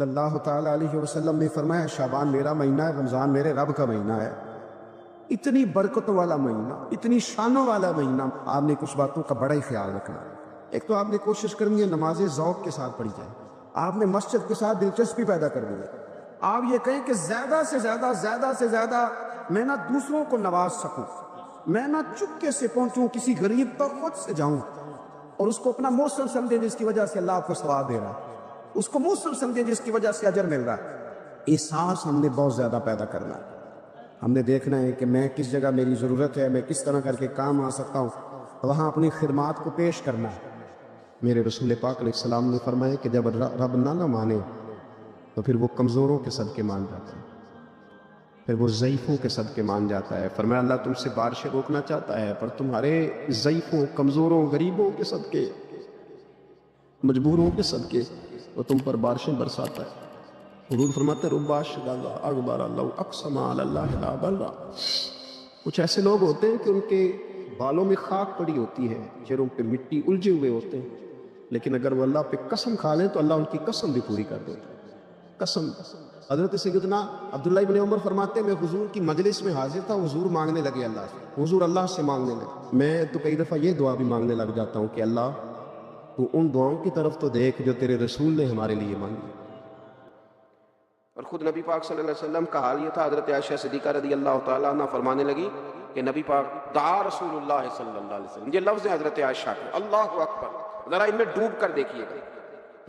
اللہ تعالیٰ علیہ وسلم نے فرمایا شعبان میرا مہینہ ہے، رمضان میرے رب کا مہینہ ہے۔ اتنی برکتوں والا مہینہ، اتنی شانوں والا مہینہ، آپ نے کچھ باتوں کا بڑا ہی خیال رکھنا ہے۔ ایک تو آپ نے کوشش کرنی ہے نمازیں ذوق کے ساتھ پڑھی جائیں، آپ نے مسجد کے ساتھ دلچسپی پیدا کرنی ہے۔ آپ یہ کہیں کہ زیادہ سے زیادہ میں نہ دوسروں کو نواز سکوں، میں نہ چپکے سے پہنچوں کسی غریب تک خود سے جاؤں، اور اس کو اپنا موسم سمجھیں جس کی وجہ سے اللہ آپ کو ثواب دے رہا ہے، اس کو موسم سمجھیں جس کی وجہ سے اجر مل رہا ہے۔ احساس ہم نے بہت زیادہ پیدا کرنا ہے۔ ہم نے دیکھنا ہے کہ میں کس جگہ میری ضرورت ہے، میں کس طرح کر کے کام آ سکتا ہوں، وہاں اپنی خدمات کو پیش کرنا ہے۔ میرے رسول پاک علیہ السلام نے فرمایا کہ جب رب نہ مانے تو پھر وہ کمزوروں کے صدقے مان جاتا ہے، پھر وہ ضعیفوں کے صدقے مان جاتا ہے۔ فرمایا اللہ تم سے بارشیں روکنا چاہتا ہے، پر تمہارے ضعیفوں، کمزوروں، غریبوں کے صدقے، مجبوروں کے صدقے وہ تم پر بارشیں برساتا ہے۔ حضور فرماتے ہیں رب اشہد اللہ اکبر لو اقسم علی اللہ لا برا۔ کچھ ایسے لوگ ہوتے ہیں کہ ان کے بالوں میں خاک پڑی ہوتی ہے، چہروں پہ مٹی الجھے ہوئے ہوتے ہیں، لیکن اگر وہ اللہ پہ قسم کھا لیں تو اللہ ان کی قسم بھی پوری کر دیتا ہے۔ قسم۔ حضرت سیدنا عبداللہ ابن عمر فرماتے ہیں میں حضور کی مجلس میں حاضر تھا، حضور مانگنے لگے اللہ سے، حضور اللہ سے مانگنے لگے۔ میں تو کئی دفعہ یہ دعا بھی مانگنے لگ جاتا ہوں کہ اللہ تو ان دعاؤں کی طرف تو دیکھ جو تیرے رسول نے ہمارے لیے مانگی۔ اور خود نبی پاک صلی اللہ علیہ وسلم کا حال یہ تھا، حضرت عائشہ صدیقہ رضی اللہ تعالیٰ عنہ فرمانے لگی کہ نبی پاک دعا رسول اللہ صلی اللہ علیہ وسلم، یہ لفظ ہے حضرت عائشہ کے، اللہ اکبر، ذرا ان میں ڈوب کر دیکھیے گا،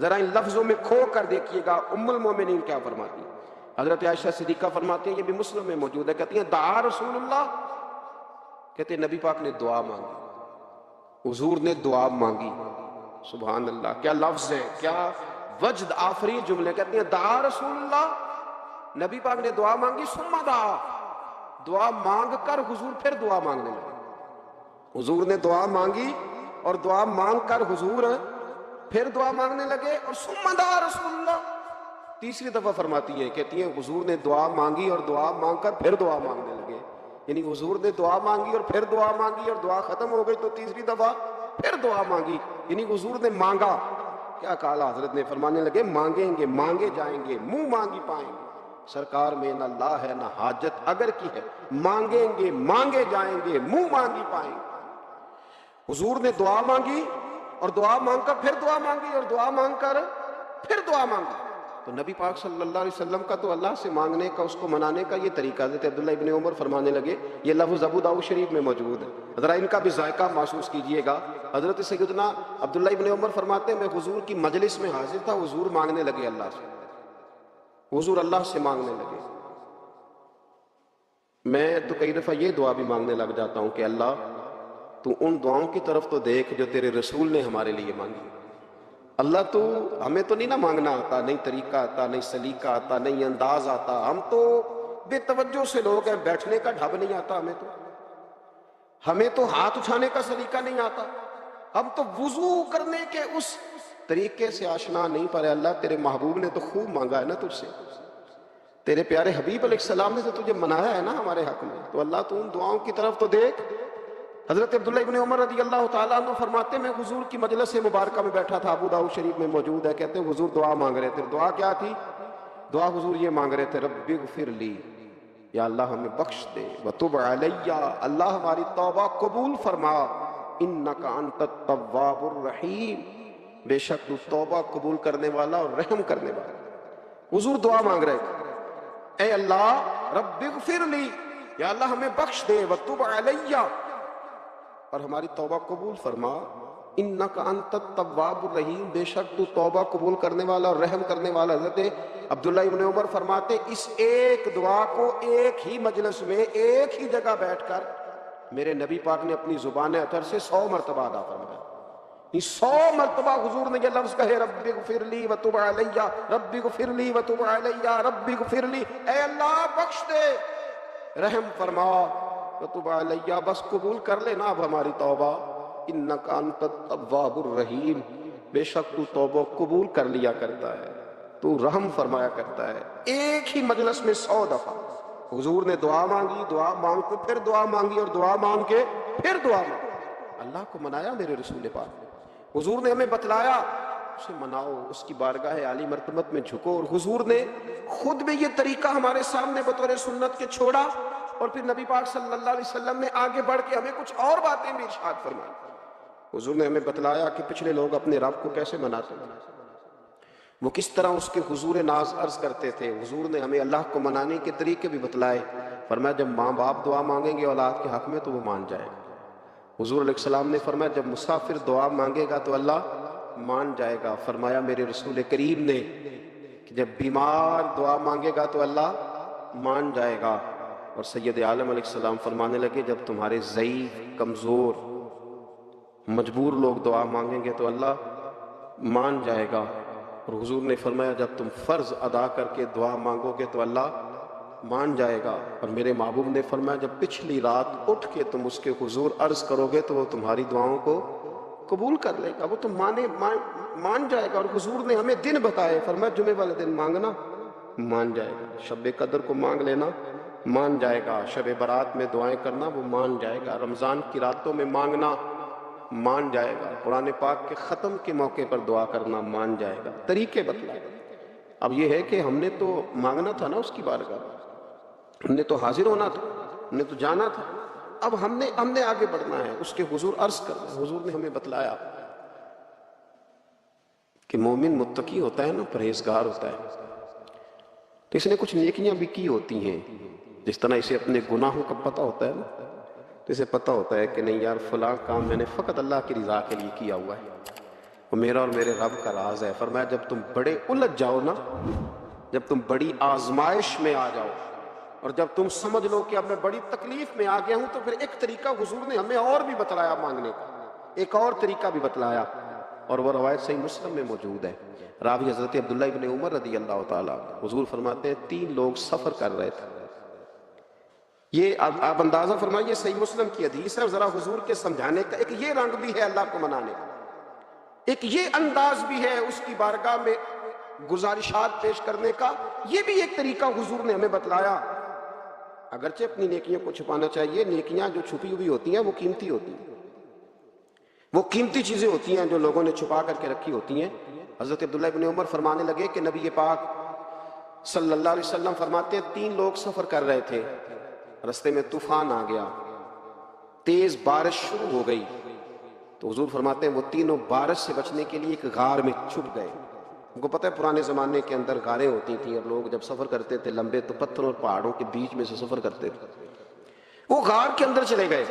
ذرا ان لفظوں میں کھو کر دیکھیے گا ام المومنین کیا فرماتی ہیں۔ حضرت عائشہ صدیقہ فرماتی ہیں، یہ بھی مسلم میں موجود ہے، کہتی ہیں دعا رسول اللہ، کہتے ہیں نبی پاک نے دعا مانگی، حضور نے دعا مانگی۔ سبحان اللہ، کیا لفظ ہے، کیا وجد آفری جملے۔ کہتی ہیں دعا رسول اللہ، نبی پاک نے دعا مانگی، ثم دعا، دعا مانگ کر حضور پھر دعا مانگنے لگے۔ حضور نے دعا مانگی اور دعا مانگ کر حضور پھر دعا مانگنے لگے، اور ثم دعا رسول اللہ، تیسری دفعہ فرماتی ہیں، کہتی ہیں حضور نے دعا مانگی اور دعا مانگ کر پھر دعا مانگنے لگے، یعنی حضور نے دعا مانگی اور پھر دعا مانگی اور دعا ختم ہو گئی تو تیسری دفعہ پھر دعا مانگی، یعنی حضور نے مانگا۔ کیا کہا حضرت نے، فرمانے لگے مانگیں گے مانگے جائیں گے، منہ مانگی پائیں گے، سرکار میں نہ لا ہے نہ حاجت اگر کی ہے، مانگیں گے مانگے جائیں گے، منہ مانگی پائیں گے۔ حضور نے دعا مانگی اور دعا مانگ کر پھر دعا مانگی اور دعا مانگ کر پھر دعا مانگی۔ تو نبی پاک صلی اللہ علیہ وسلم کا تو اللہ سے مانگنے کا، اس کو منانے کا یہ طریقہ، حضرت عبداللہ ابن عمر فرمانے لگے، یہ لفظ ابو داؤد شریف میں موجود ہے، ذرا ان کا بھی ذائقہ محسوس کیجئے گا۔ حضرت سیدنا عبداللہ ابن عمر فرماتے ہیں میں حضور کی مجلس میں حاضر تھا، حضور مانگنے لگے اللہ سے، حضور اللہ سے مانگنے لگے۔ میں تو کئی دفعہ یہ دعا بھی مانگنے لگ جاتا ہوں کہ اللہ تو ان دعاؤں کی طرف تو دیکھ جو تیرے رسول نے ہمارے لیے مانگی۔ اللہ تو ہمیں تو نہیں نہ مانگنا آتا، نہیں طریقہ آتا، نہیں سلیقہ آتا، نہیں انداز آتا، ہم تو بے توجہ سے لوگ ہیں، بیٹھنے کا ڈھب نہیں آتا ہمیں تو ہاتھ اٹھانے کا سلیقہ نہیں آتا، ہم تو وضو کرنے کے اس طریقے سے آشنا نہیں، پر اللہ تیرے محبوب نے تو خوب مانگا ہے نا تجھ سے، تیرے پیارے حبیب علیہ السلام نے تو تجھے منایا ہے نا ہمارے حق میں، تو اللہ تو ان دعاؤں کی طرف تو دیکھ۔ حضرت عبداللہ ابن عمر رضی اللہ تعالیٰ عنہ فرماتے ہیں میں حضور کی مجلس مبارکہ میں بیٹھا تھا، ابو داؤد شریف میں موجود ہے، کہتے ہیں حضور دعا مانگ رہے تھے۔ دعا کیا تھی؟ دعا حضور یہ مانگ رہے تھے رب اغفر لی، یا اللہ ہمیں بخش دے، وتب علیہ، اللہ ہماری توبہ قبول فرما، انک انت التواب الرحیم، بے شک تو توبہ قبول کرنے والا اور رحم کرنے والا۔ حضور دعا مانگ رہے تھے، اے اللہ رب اغفر لی، یا اللہ ہمیں بخش دے، وتب علیہ، اور ہماری توبہ قبول فرما، انک انت التواب الرحیم، بے شک تو توبہ قبول کرنے والا اور رحم کرنے والا۔ حضرت عبداللہ ابن عمر فرماتے اس ایک دعا کو ایک ہی مجلس میں ایک ہی جگہ بیٹھ کر میرے نبی پاک نے اپنی زبان اطہر سے 100 مرتبہ ادا فرمایا۔ 100 مرتبہ حضور نے یہ لفظ کہے رب اغفر لی وتب علیہ، رب اغفر لی وتب علیہ، رب اغفر لی، اے اللہ بخش دے، رحم فرما، وتب علیہ، بس قبول کر لینا اب ہماری توبہ، انک انت التواب الرحیم، بے شک تو توبہ قبول کر لیا کرتا ہے، تو رحم فرمایا کرتا ہے۔ ایک ہی مجلس میں 100 دفعہ حضور نے دعا مانگی، دعا مانگ کے پھر دعا مانگی، اور دعا مانگ کے پھر دعا مانگی۔ اللہ کو منایا میرے رسول پاک، حضور نے ہمیں بتلایا اسے مناؤ، اس کی بارگاہ عالی مرتبت میں جھکو. اور حضور نے خود بھی یہ طریقہ ہمارے سامنے بطور سنت کے چھوڑا، اور پھر نبی پاک صلی اللہ علیہ وسلم نے آگے بڑھ کے ہمیں کچھ اور باتیں بھی ارشاد فرمائی. حضور نے ہمیں بتلایا کہ پچھلے لوگ اپنے رب کو کیسے مناتے ہیں، وہ کس طرح اس کے حضور ناز عرض کرتے تھے. حضور نے ہمیں اللہ کو منانے کے طریقے بھی بتلائے. فرمایا جب ماں باپ دعا مانگیں گے اولاد کے حق میں تو وہ مان جائے گا. حضور علیہ السلام نے فرمایا جب مسافر دعا مانگے گا تو اللہ مان جائے گا. فرمایا میرے رسول کریم نے کہ جب بیمار دعا مانگے گا تو اللہ مان جائے گا. اور سید عالم علیہ السلام فرمانے لگے جب تمہارے ضعیف، کمزور، مجبور لوگ دعا مانگیں گے تو اللہ مان جائے گا. اور حضور نے فرمایا جب تم فرض ادا کر کے دعا مانگو گے تو اللہ مان جائے گا. اور میرے محبوب نے فرمایا جب پچھلی رات اٹھ کے تم اس کے حضور عرض کرو گے تو وہ تمہاری دعاؤں کو قبول کر لے گا، وہ تم مان جائے گا. اور حضور نے ہمیں دن بتائے، فرمایا جمعے والے دن مانگنا مان جائے گا، شب قدر کو مانگ لینا مان جائے گا، شب برات میں دعائیں کرنا وہ مان جائے گا، رمضان کی راتوں میں مانگنا مان جائے گا، قرآن پاک کے ختم کے موقع پر دعا کرنا مان جائے گا. طریقے بتلائے. اب یہ ہے کہ ہم نے تو مانگنا تھا نا اس کی بارگاہ، ہم نے تو حاضر ہونا تھا، ہم نے تو جانا تھا. اب ہم نے آگے بڑھنا ہے، اس کے حضور عرض کرنا. حضور نے ہمیں بتلایا کہ مومن متقی ہوتا ہے نا، پرہیزگار ہوتا ہے، تو اس نے کچھ نیکیاں بھی کی ہوتی ہیں. جس طرح اسے اپنے گناہوں کا پتہ ہوتا ہے نا، تو اسے پتہ ہوتا ہے کہ نہیں یار فلاں کام میں نے فقط اللہ کی رضا کے لیے کیا ہوا ہے، وہ میرا اور میرے رب کا راز ہے. فرمایا جب تم بڑے الجھ جاؤ نا، جب تم بڑی آزمائش میں آ جاؤ، اور جب تم سمجھ لو کہ اب میں بڑی تکلیف میں آ گیا ہوں، تو پھر ایک طریقہ حضور نے ہمیں اور بھی بتلایا مانگنے کا، ایک اور طریقہ بھی بتلایا. اور وہ روایت صحیح مسلم میں موجود ہے. راوی حضرت عبداللہ ابن عمر رضی اللہ تعالیٰ. حضور فرماتے ہیں 3 لوگ سفر کر رہے تھے. یہ آپ اندازہ فرمائیے صحیح مسلم کی حدیث ہے. ذرا حضور کے سمجھانے کا ایک یہ رنگ بھی ہے اللہ کو منانے کا، ایک یہ انداز بھی ہے اس کی بارگاہ میں گزارشات پیش کرنے کا. یہ بھی ایک طریقہ حضور نے ہمیں بتلایا. اگرچہ اپنی نیکیوں کو چھپانا چاہیے، نیکیاں جو چھپی ہوئی ہوتی ہیں وہ قیمتی ہوتی ہیں، وہ قیمتی چیزیں ہوتی ہیں جو لوگوں نے چھپا کر کے رکھی ہوتی ہیں. حضرت عبداللہ ابن عمر فرمانے لگے کہ نبی پاک صلی اللہ علیہ وسلم فرماتے ہیں 3 لوگ سفر کر رہے تھے، رستے میں طوفان آ گیا، تیز بارش شروع ہو گئی. تو حضور فرماتے ہیں وہ تینوں بارش سے بچنے کے لیے ایک غار میں چھپ گئے. ان کو پتہ ہے پرانے زمانے کے اندر غاریں ہوتی تھیں، اور لوگ جب سفر کرتے تھے لمبے تو پتھروں اور پہاڑوں کے بیچ میں سے سفر کرتے تھے. وہ غار کے اندر چلے گئے.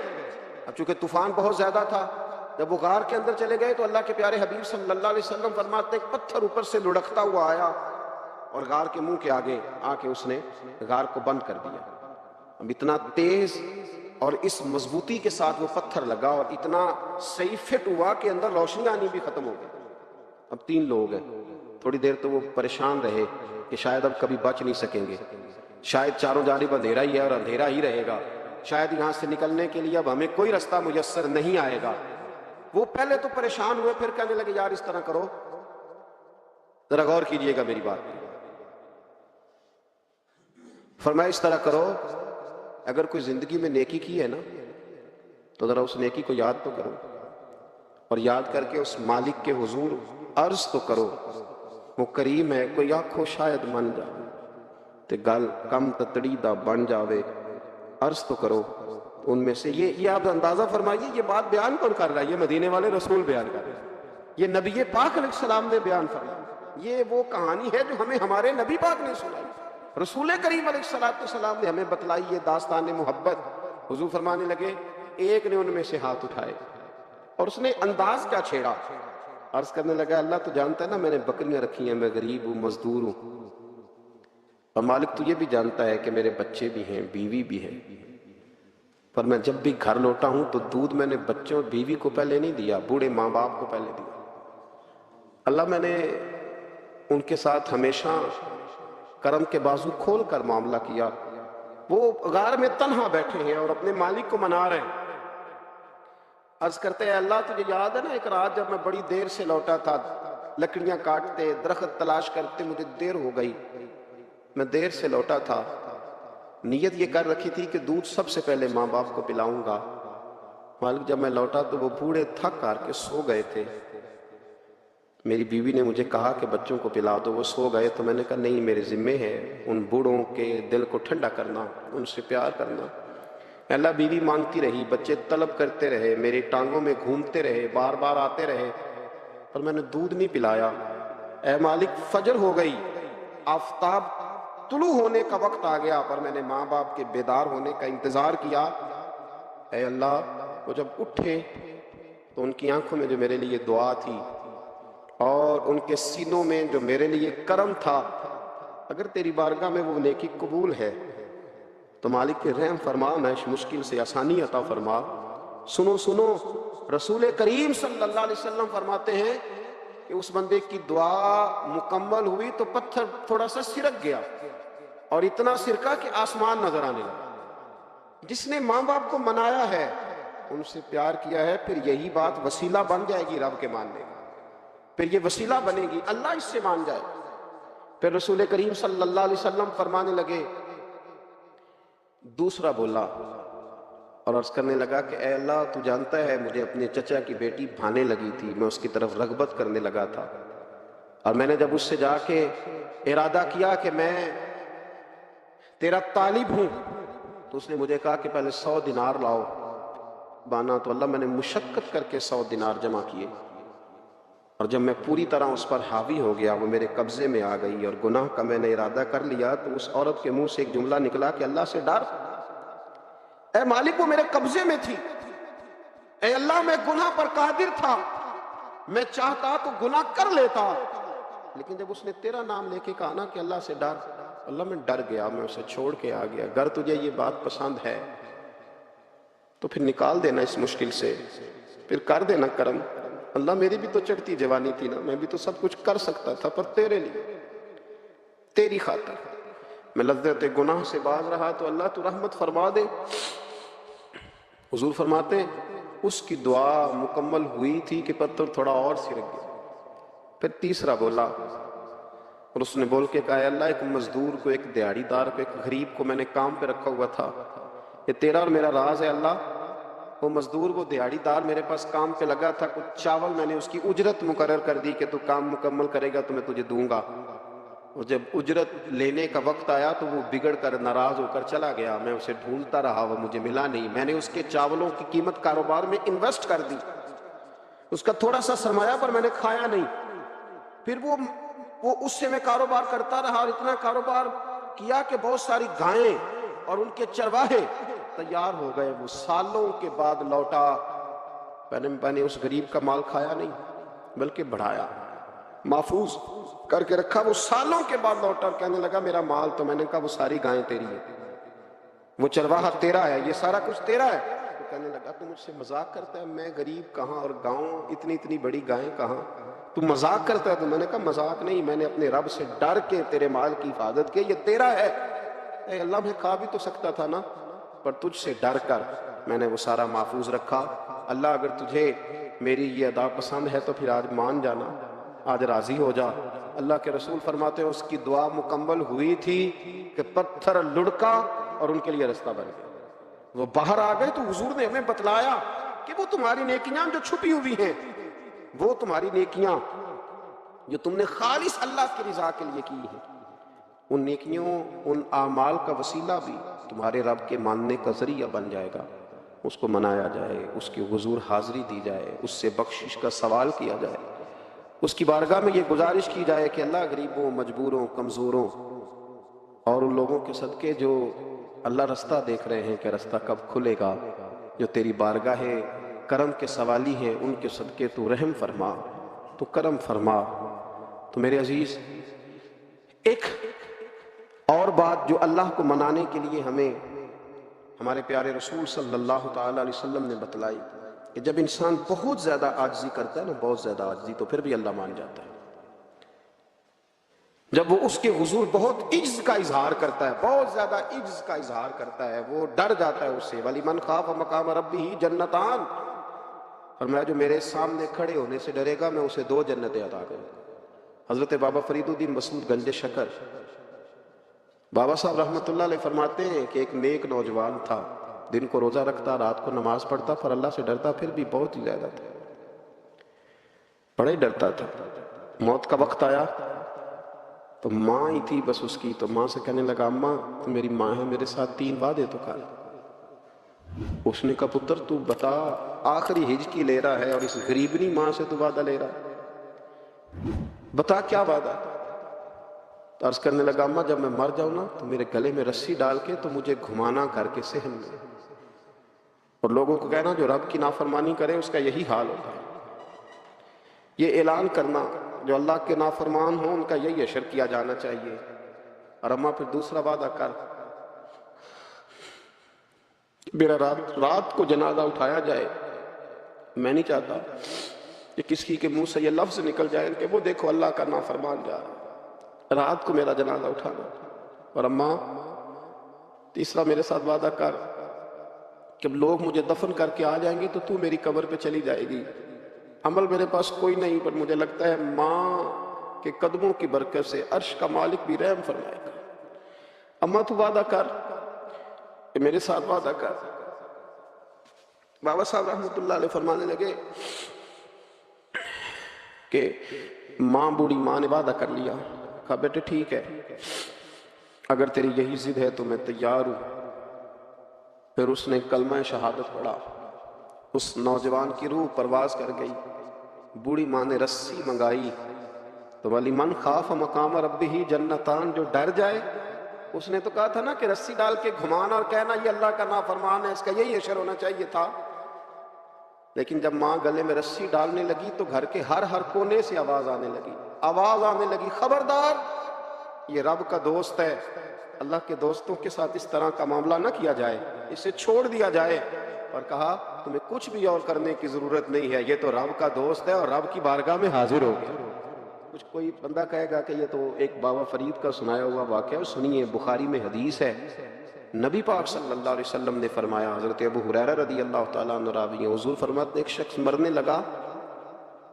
اب چونکہ طوفان بہت زیادہ تھا، جب وہ غار کے اندر چلے گئے تو اللہ کے پیارے حبیب صلی اللہ علیہ وسلم فرماتے ہیں پتھر اوپر سے لڑکتا ہوا آیا اور غار کے منہ کے آگے آ کے اس نے غار کو بند کر دیا. اب اتنا تیز اور اس مضبوطی کے ساتھ وہ پتھر لگا اور اتنا صحیح فٹ ہوا کہ اندر روشنی آنی بھی ختم ہو گئی. اب 3 لوگ ہیں. تھوڑی دیر تو وہ پریشان رہے کہ شاید اب کبھی بچ نہیں سکیں گے، شاید چاروں جانب اندھیرا ہی ہے اور اندھیرا ہی رہے گا، شاید یہاں سے نکلنے کے لیے اب ہمیں کوئی رستہ میسر نہیں آئے گا. وہ پہلے تو پریشان ہوئے، پھر کہنے لگے یار اس طرح کرو، ذرا غور کیجئے گا میری بات. فرمایا اس طرح کرو، اگر کوئی زندگی میں نیکی کی ہے نا تو ذرا اس نیکی کو یاد تو کرو، اور یاد کر کے اس مالک کے حضور عرض تو کرو. وہ کریم ہے، کوئی آنکھوں شاید من جائے تے گل کم تتڑی دا بن جاوے. عرض تو کرو. ان میں سے یہ آپ اندازہ فرمائیے یہ بات بیان کون کر رہا ہے؟ یہ مدینے والے رسول بیان کر رہے ہیں، یہ نبی پاک علیہ السلام نے بیان فرمایا. یہ وہ کہانی ہے جو ہمیں ہمارے نبی پاک نے سنائی، رسول کریم علیہ السلام نے ہمیں بتلائی. یہ داستان محبت. حضور فرمانے لگے ایک نے ان میں سے ہاتھ اٹھائے اور اس نے انداز کیا چھیڑا. عرض کرنے لگا اللہ تو جانتا ہے نا میں نے بکریاں رکھی ہیں، میں غریب ہوں، مزدور ہوں، اور مالک تو یہ بھی جانتا ہے کہ میرے بچے بھی ہیں، بیوی بھی ہے، پر میں جب بھی گھر لوٹا ہوں تو دودھ میں نے بچوں اور بیوی کو پہلے نہیں دیا، بوڑھے ماں باپ کو پہلے دیا. اللہ میں نے ان کے ساتھ ہمیشہ کرم کے بازو کھول کر معاملہ کیا. وہ غار میں تنہا بیٹھے ہیں اور اپنے مالک کو منا رہے ہیں. عرض کرتے ہیں اللہ تجھے یاد ہے نا ایک رات جب میں بڑی دیر سے لوٹا تھا، لکڑیاں کاٹتے درخت تلاش کرتے مجھے دیر ہو گئی، میں دیر سے لوٹا تھا، نیت یہ کر رکھی تھی کہ دودھ سب سے پہلے ماں باپ کو پلاؤں گا. مالک جب میں لوٹا تو وہ بوڑھے تھک کر کے سو گئے تھے. میری بیوی نے مجھے کہا کہ بچوں کو پلا دو، وہ سو گئے، تو میں نے کہا نہیں، میرے ذمے ہے ان بوڑھوں کے دل کو ٹھنڈا کرنا، ان سے پیار کرنا۔ اللہ، بیوی مانگتی رہی، بچے طلب کرتے رہے، میری ٹانگوں میں گھومتے رہے، بار بار آتے رہے، پر میں نے دودھ نہیں پلایا۔ اے مالک، فجر ہو گئی، آفتاب طلوع ہونے کا وقت آ گیا، پر میں نے ماں باپ کے بیدار ہونے کا انتظار کیا۔ اے اللہ، وہ جب اٹھے تو ان کی آنکھوں میں جو میرے لیے دعا تھی اور ان کے سینوں میں جو میرے لیے کرم تھا، اگر تیری بارگاہ میں وہ نیکی قبول ہے تو مالک کے رحم فرما، میں اس مشکل سے آسانی عطا فرما۔ سنو سنو، رسول کریم صلی اللہ علیہ وسلم فرماتے ہیں کہ اس بندے کی دعا مکمل ہوئی تو پتھر تھوڑا سا سرک گیا، اور اتنا سرکا کہ آسمان نظر آنے لگا۔ جس نے ماں باپ کو منایا ہے، ان سے پیار کیا ہے، پھر یہی بات وسیلہ بن جائے گی رب کے ماننے کا، پھر یہ وسیلہ بنے گی اللہ اس سے مان جائے۔ پھر رسول کریم صلی اللہ علیہ وسلم فرمانے لگے، دوسرا بولا اور عرض کرنے لگا کہ اے اللہ، تو جانتا ہے مجھے اپنے چچا کی بیٹی بھانے لگی تھی، میں اس کی طرف رغبت کرنے لگا تھا، اور میں نے جب اس سے جا کے ارادہ کیا کہ میں تیرا طالب ہوں، تو اس نے مجھے کہا کہ پہلے 100 دینار لاؤ بانا، تو اللہ، میں نے مشقت کر کے 100 دینار جمع کیے، اور جب میں پوری طرح اس پر حاوی ہو گیا، وہ میرے قبضے میں آ گئی اور گناہ کا میں نے ارادہ کر لیا، تو اس عورت کے منہ سے ایک جملہ نکلا کہ اللہ سے ڈر۔ اے مالک، وہ میرے قبضے میں تھی، اے اللہ، میں گناہ پر قادر تھا، میں چاہتا تو گناہ کر لیتا، لیکن جب اس نے تیرا نام لے کے کہا نا کہ اللہ سے ڈر، اللہ، میں ڈر گیا، میں اسے چھوڑ کے آ گیا۔ اگر تجھے یہ بات پسند ہے تو پھر نکال دینا اس مشکل سے، پھر کر دینا کرم۔ اللہ، میری بھی تو چڑھتی جوانی تھی نا، میں بھی تو سب کچھ کر سکتا تھا، پر تیرے لیے، تیری خاطر میں لذت گناہ سے باز رہا، تو اللہ تو رحمت فرما دے۔ حضور فرماتے ہیں اس کی دعا مکمل ہوئی تھی کہ پتھر تھوڑا اور سرک گیا۔ پھر تیسرا بولا، اور اس نے بول کے کہا، اے اللہ، ایک مزدور کو، ایک دیہڑی دار کو، ایک غریب کو میں نے کام پہ رکھا ہوا تھا، یہ تیرا اور میرا راز ہے اللہ۔ وہ مزدور، وہ دیہڑی دار میرے پاس کام پہ لگا تھا، کچھ چاول میں نے اس کی اجرت مقرر کر دی کہ تو کام مکمل کرے گا تو میں تجھے دوں گا، اور جب اجرت لینے کا وقت آیا تو وہ بگڑ کر ناراض ہو کر چلا گیا، میں اسے ڈھونڈتا رہا، وہ مجھے ملا نہیں، میں نے اس کے چاولوں کی قیمت کاروبار میں انویسٹ کر دی، اس کا تھوڑا سا سرمایہ پر میں نے کھایا نہیں، پھر وہ اس سے میں کاروبار کرتا رہا، اور اتنا کاروبار کیا کہ بہت ساری گائیں اور ان کے چرواہے تیار ہو گئے، وہ سالوں کے بعد لوٹا، میں نے اس غریب کا مال کھایا نہیں بلکہ بڑھایا، محفوظ کر کے رکھا، وہ سالوں کے بعد لوٹا اور کہنے لگا میرا مال، تو میں نے کہا وہ ساری گائیں تیری ہے، وہ چرواہا تیرا ہے، یہ سارا کچھ تیرا ہے۔ تو کہنے لگا تو مجھ سے مذاق کرتا ہے، میں غریب کہاں اور گاؤں اتنی بڑی گائیں کہاں، تو مذاق کرتا ہے؟ تو میں نے کہا مذاق نہیں، میں نے اپنے رب سے ڈر کے تیرے مال کی حفاظت کی، یہ تیرا ہے۔ اے اللہ، میں کھا بھی تو سکتا تھا نا، پر تجھ سے ڈر کر میں نے وہ سارا محفوظ رکھا۔ اللہ، اگر تجھے میری یہ ادا پسند ہے تو پھر آج مان جانا، آج راضی ہو جا۔ اللہ کے رسول فرماتے ہیں اس کی دعا مکمل ہوئی تھی کہ پتھر لڑکا اور ان کے لیے رستہ بن گیا، وہ باہر آ گئے۔ تو حضور نے ہمیں بتلایا کہ وہ تمہاری نیکیاں جو چھپی ہوئی ہیں، وہ تمہاری نیکیاں جو تم نے خالص اللہ کی رضا کے لیے کی ہیں، ان نیکیوں، ان اعمال کا وسیلہ بھی تمہارے رب کے ماننے کا ذریعہ بن جائے گا، اس کو منایا جائے، اس کی حضور حاضری دی جائے، اس سے بخشش کا سوال کیا جائے، اس کی بارگاہ میں یہ گزارش کی جائے کہ اللہ، غریبوں، مجبوروں، کمزوروں اور ان لوگوں کے صدقے جو اللہ رستہ دیکھ رہے ہیں کہ رستہ کب کھلے گا، جو تیری بارگاہ کرم کے سوالی ہیں، ان کے صدقے تو رحم فرما، تو کرم فرما۔ تو میرے عزیز، ایک اور بات جو اللہ کو منانے کے لیے ہمیں ہمارے پیارے رسول صلی اللہ تعالیٰ علیہ وسلم نے بتلائی کہ جب انسان بہت زیادہ عاجزی کرتا ہے نا، بہت زیادہ عاجزی، تو پھر بھی اللہ مان جاتا ہے۔ جب وہ اس کے حضور بہت عجز کا اظہار کرتا ہے، بہت زیادہ عجز کا اظہار کرتا ہے، وہ ڈر جاتا ہے اس سے۔ وَلِمَنْ خَافَ مَقَامَ رَبِّهِ جَنَّتَانِ، فرمایا جو میرے سامنے کھڑے ہونے سے ڈرے گا، میں اسے 2 جنتیں عطا کروں گا۔ حضرت بابا فرید الدین مسعود گنج شکر بابا صاحب رحمۃ اللہ علیہ فرماتے ہیں کہ ایک نیک نوجوان تھا، دن کو روزہ رکھتا، رات کو نماز پڑھتا، پر اللہ سے ڈرتا پھر بھی بہت ہی زیادہ تھا، بڑا ہی ڈرتا تھا۔ موت کا وقت آیا تو ماں ہی تھی بس اس کی، تو ماں سے کہنے لگا اماں تو میری ماں ہے، میرے ساتھ 3 وعدے تو کر۔ اس نے کہا پتر تو بتا، آخری ہج کی لے رہا ہے اور اس غریبنی ماں سے تو وعدہ لے رہا ہے، بتا کیا وعدہ؟ تو عرض کرنے لگا اماں جب میں مر جاؤں نا تو میرے گلے میں رسی ڈال کے تو مجھے گھمانا کر کے صحن میں، اور لوگوں کو کہنا جو رب کی نافرمانی کرے اس کا یہی حال ہوتا ہے۔ یہ اعلان کرنا جو اللہ کے نافرمان ہوں ان کا یہی اشر کیا جانا چاہیے۔ اور اماں پھر دوسرا وعدہ کر، میرا رات کو جنازہ اٹھایا جائے، میں نہیں چاہتا کہ کسی کے منہ سے یہ لفظ نکل جائے کہ وہ دیکھو اللہ کا نافرمان جا رہا، رات کو میرا جنازہ اٹھانا۔ اور اماں تیسرا میرے ساتھ وعدہ کر کہ لوگ مجھے دفن کر کے آ جائیں گے تو تو میری قبر پہ چلی جائے گی، عمل میرے پاس کوئی نہیں، پر مجھے لگتا ہے ماں کے قدموں کی برکت سے عرش کا مالک بھی رحم فرمائے گا۔ اماں تو وعدہ کر کہ میرے ساتھ وعدہ کر۔ بابا صاحب رحمۃ اللہ علیہ فرمانے لگے کہ ماں بوڑھی ماں نے وعدہ کر لیا، کہا بیٹے ٹھیک ہے اگر تیری یہی ضد ہے تو میں تیار ہوں۔ پھر اس نے کلمہ شہادت پڑھا، اس نوجوان کی روح پرواز کر گئی، بوڑھی ماں نے رسی منگائی تو وَلِمَنْ خَافَ مَقَامَ رَبِّهِ جنتان، جو ڈر جائے، اس نے تو کہا تھا نا کہ رسی ڈال کے گھمانا اور کہنا یہ اللہ کا نافرمان ہے، اس کا یہی اشر ہونا چاہیے تھا۔ لیکن جب ماں گلے میں رسی ڈالنے لگی تو گھر کے ہر کونے سے آواز آنے لگی، خبردار یہ رب کا دوست ہے، اللہ کے دوستوں کے ساتھ اس طرح کا معاملہ نہ کیا جائے، اسے چھوڑ دیا جائے۔ اور کہا تمہیں کچھ بھی اور کرنے کی ضرورت نہیں ہے، یہ تو رب کا دوست ہے اور رب کی بارگاہ میں حاضر ہو گیا۔ کچھ کوئی بندہ کہے گا کہ یہ تو ایک بابا فرید کا سنایا ہوا واقعہ ہے، سنیے بخاری میں حدیث ہے، نبی پاک صلی اللہ علیہ وسلم نے فرمایا، حضرت ابو ہریرہ رضی اللہ تعالیٰ عنہ راوی ہیں، حضور فرماتے ہیں ایک شخص مرنے لگا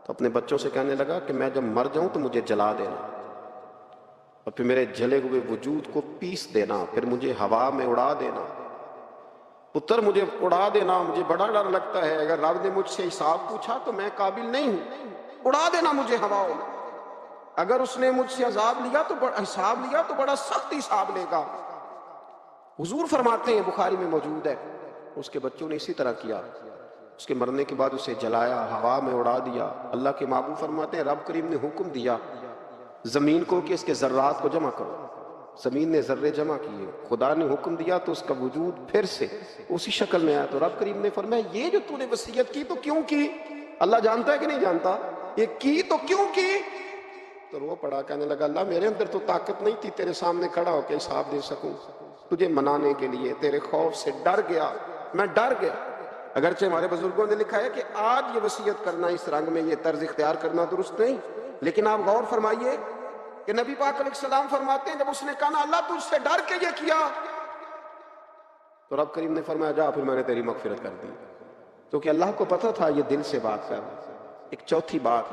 تو اپنے بچوں سے کہنے لگا کہ میں جب مر جاؤں تو مجھے جلا دینا اور پھر میرے جلے ہوئے وجود کو پیس دینا، پھر مجھے ہوا میں اڑا دینا، پتر مجھے اڑا دینا، مجھے بڑا ڈر لگتا ہے، اگر رب نے مجھ سے حساب پوچھا تو میں قابل نہیں ہوں، اڑا دینا مجھے ہواؤں میں، اگر اس نے مجھ سے عذاب لیا تو حساب لیا تو بڑا سخت حساب لے گا۔ حضور فرماتے ہیں بخاری میں موجود ہے، اس کے بچوں نے اسی طرح کیا، اس کے مرنے کے بعد اسے جلایا، ہوا میں اڑا دیا۔ اللہ کے محبوب فرماتے ہیں رب کریم نے حکم دیا زمین کو کہ اس کے ذرات کو جمع کرو، زمین نے ذرے جمع کیے، خدا نے حکم دیا تو اس کا وجود پھر سے اسی شکل میں آیا۔ تو رب کریم نے فرمایا یہ جو تو نے وصیت کی تو کیوں کی؟ اللہ جانتا ہے کہ نہیں جانتا؟ یہ کی تو کیوں کی؟ تو وہ پڑا کہنے لگا اللہ میرے اندر تو طاقت نہیں تھی تیرے سامنے کھڑا ہو کے حساب دے سکوں، تجھے منانے کے لیے تیرے خوف سے ڈر گیا، میں ڈر گیا۔ اگرچہ ہمارے بزرگوں نے لکھا ہے کہ آج یہ وصیت کرنا اس رنگ میں، یہ طرز اختیار کرنا درست نہیں، لیکن آپ غور فرمائیے کہ نبی پاک علیہ السلام فرماتے ہیں جب اس نے کہا نا اللہ تجھ سے ڈر کے یہ کیا، تو رب کریم نے فرمایا جا پھر میں نے تیری مغفرت کر دی، کیونکہ اللہ کو پتہ تھا یہ دل سے بات کر۔ ایک چوتھی بات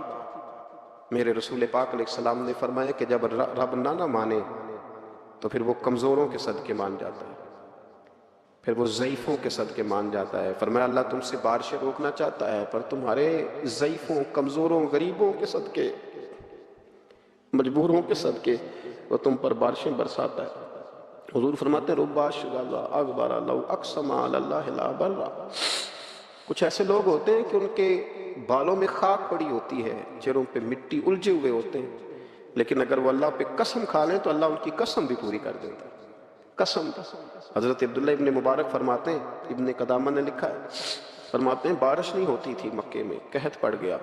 میرے رسول پاک علیہ السلام نے فرمایا کہ جب رب نہ مانے تو پھر وہ کمزوروں کے صدقے مان جاتا ہے، پھر وہ ضعیفوں کے صدقے مان جاتا ہے۔ فرمایا اللہ تم سے بارشیں روکنا چاہتا ہے پر تمہارے ضعیفوں، کمزوروں، غریبوں کے صدقے، مجبوروں کے صدقے وہ تم پر بارشیں برساتا ہے۔ حضور فرماتے ہیں رب اشغل اکبر لو اقسم علی اللہ لا برا، کچھ ایسے لوگ ہوتے ہیں کہ ان کے بالوں میں خاک پڑی ہوتی ہے، چہروں پہ مٹی الجھے ہوئے ہوتے ہیں، لیکن اگر وہ اللہ پہ قسم کھا لیں تو اللہ ان کی قسم بھی پوری کر دیتا ہے۔ قسم حضرت عبداللہ ابن مبارک فرماتے ہیں، ابن قدامہ نے لکھا ہے، فرماتے ہیں بارش نہیں ہوتی تھی مکے میں، قحط پڑ گیا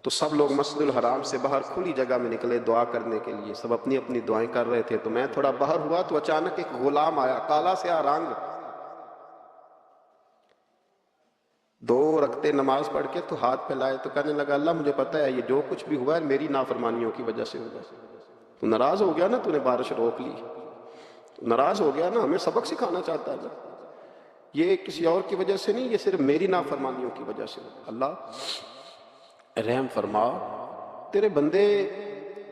تو سب لوگ مسجد الحرام سے باہر کھلی جگہ میں نکلے دعا کرنے کے لیے، سب اپنی اپنی دعائیں کر رہے تھے، تو میں تھوڑا باہر ہوا تو اچانک ایک غلام آیا، کالا سیاہ رنگ، 2 رکعتیں نماز پڑھ کے تو ہاتھ پھیلائے تو کہنے لگا اللہ مجھے پتہ ہے یہ جو کچھ بھی ہوا ہے میری نافرمانیوں کی وجہ سے ہوا، تو ناراض ہو گیا نا، تو نے بارش روک لی، تو ناراض ہو گیا نا، ہمیں سبق سکھانا چاہتا ہے نا، یہ کسی اور کی وجہ سے نہیں، یہ صرف میری نافرمانیوں کی وجہ سے ہوا۔ اللہ رحم فرما، تیرے بندے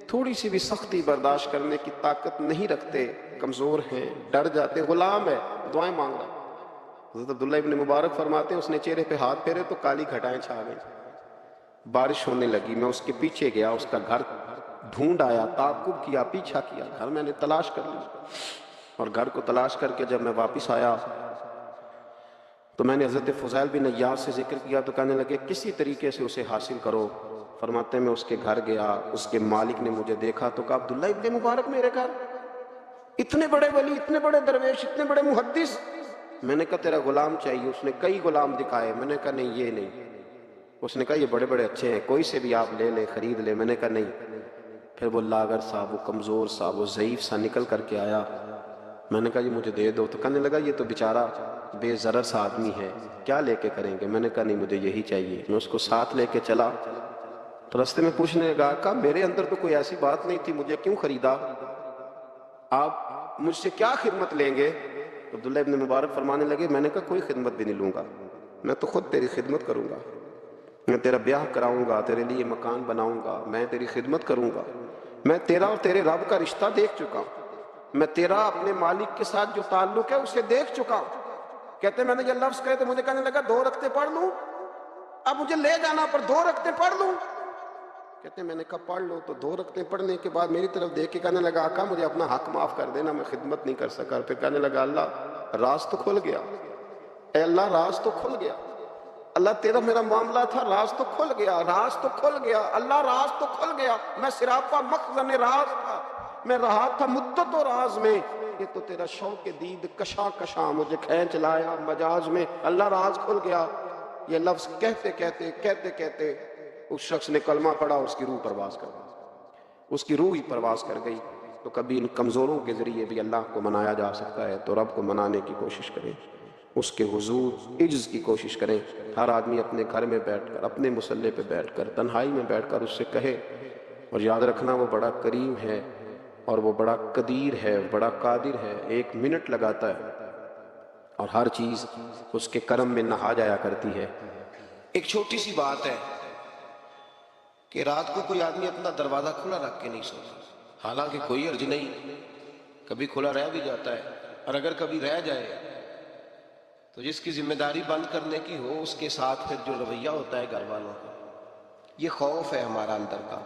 تھوڑی سی بھی سختی برداشت کرنے کی طاقت نہیں رکھتے، کمزور ہیں، ڈر جاتے، غلام ہے، دعائیں مانگ رہا۔ حضرت عبداللہ ابن مبارک فرماتے ہیں اس نے چہرے پہ ہاتھ پھیرے تو کالی گھٹائیں چھا گئیں، بارش ہونے لگی، میں اس کے پیچھے گیا، اس کا گھر ڈھونڈ آیا، تعاقب کیا، پیچھا کیا، گھر میں نے تلاش کر لیا، اور گھر کو تلاش کر کے جب میں واپس آیا تو میں نے حضرت فضیل بن عیاض سے ذکر کیا تو کہنے لگے کسی طریقے سے اسے حاصل کرو۔ فرماتے ہیں میں اس کے گھر گیا، اس کے مالک نے مجھے دیکھا تو کہا عبداللہ ابن مبارک میرے گھر، اتنے بڑے ولی، اتنے بڑے درویش، اتنے بڑے محدث۔ میں نے کہا تیرا غلام چاہیے۔ اس نے کئی غلام دکھائے، میں نے کہا نہیں یہ نہیں۔ اس نے کہا یہ بڑے بڑے اچھے ہیں، کوئی سے بھی آپ لے لیں، خرید لیں۔ میں نے کہا نہیں۔ پھر وہ لاغر صاحب، وہ کمزور صاحب، وہ ضعیف سا نکل کر کے آیا۔ میں نے کہا یہ مجھے دے دو، تو کہنے لگا یہ تو بیچارہ بے ضرر سا آدمی ہے، کیا لے کے کریں گے؟ میں نے کہا نہیں مجھے یہی چاہیے۔ میں اس کو ساتھ لے کے چلا تو رستے میں پوچھنے لگا کہا میرے اندر تو کوئی ایسی بات نہیں تھی، مجھے کیوں خریدا؟ آپ مجھ سے کیا خدمت لیں گے؟ عبداللہ ابن مبارک فرمانے لگے میں نے کہا کوئی خدمت بھی نہیں لوں گا، میں تو خود تیری خدمت کروں گا، میں تیرا بیاہ کراؤں گا، تیرے لیے مکان بناؤں گا، میں تیری خدمت کروں گا۔ میں تیرا اور تیرے رب کا رشتہ دیکھ چکا ہوں، میں تیرا اپنے مالک کے ساتھ جو تعلق ہے اسے دیکھ چکا ہوں۔ کہتے میں نے یہ لفظ کہے تو مجھے کہنے لگا 2 رکعتیں پڑھ لوں؟ اب مجھے لے جانا پر 2 رکعتیں پڑھ لوں؟ کہتے میں نے کہا پڑھ لو۔ تو 2 رکعتیں پڑھنے کے بعد میری طرف دیکھ کے کہنے لگا آقا مجھے اپنا حق معاف کر دینا، میں خدمت نہیں کر سکا۔ پھر کہنے لگا اللہ راز تو کھل گیا، اے اللہ راز تو کھل گیا، اللہ تیرا میرا معاملہ تھا، راز تو کھل گیا، راز تو کھل گیا، اللہ راز تو کھل گیا۔ میں سراپا مخزن راز تھا، میں رہا تھا مدت و راز میں، یہ تو تیرا شوق دید کشاں کشاں مجھے کھینچ لایا مجاز میں، اللہ راز کھل گیا۔ یہ لفظ کہتے کہتے کہتے کہتے اس شخص نے کلمہ پڑھا اور اس کی روح پرواز کر گئی، اس کی روح ہی پرواز کر گئی۔ تو کبھی ان کمزوروں کے ذریعے بھی اللہ کو منایا جا سکتا ہے، تو رب کو منانے کی کوشش کریں، اس کے حضور عجز کی کوشش کریں۔ ہر آدمی اپنے گھر میں بیٹھ کر، اپنے مصلے پہ بیٹھ کر، تنہائی میں بیٹھ کر اس سے کہے، اور یاد رکھنا وہ بڑا کریم ہے اور وہ بڑا قدیر ہے، بڑا قادر ہے، 1 منٹ لگاتا ہے اور ہر چیز اس کے کرم میں نہا جایا کرتی ہے۔ ایک چھوٹی سی بات ہے کہ رات کو کوئی آدمی اپنا دروازہ کھلا رکھ کے نہیں سوتا، حالانکہ کوئی عرض نہیں، کبھی کھلا رہ بھی جاتا ہے، اور اگر کبھی رہ جائے تو جس کی ذمہ داری بند کرنے کی ہو اس کے ساتھ پھر جو رویہ ہوتا ہے گھر والوں کا، یہ خوف ہے ہمارا اندر کا،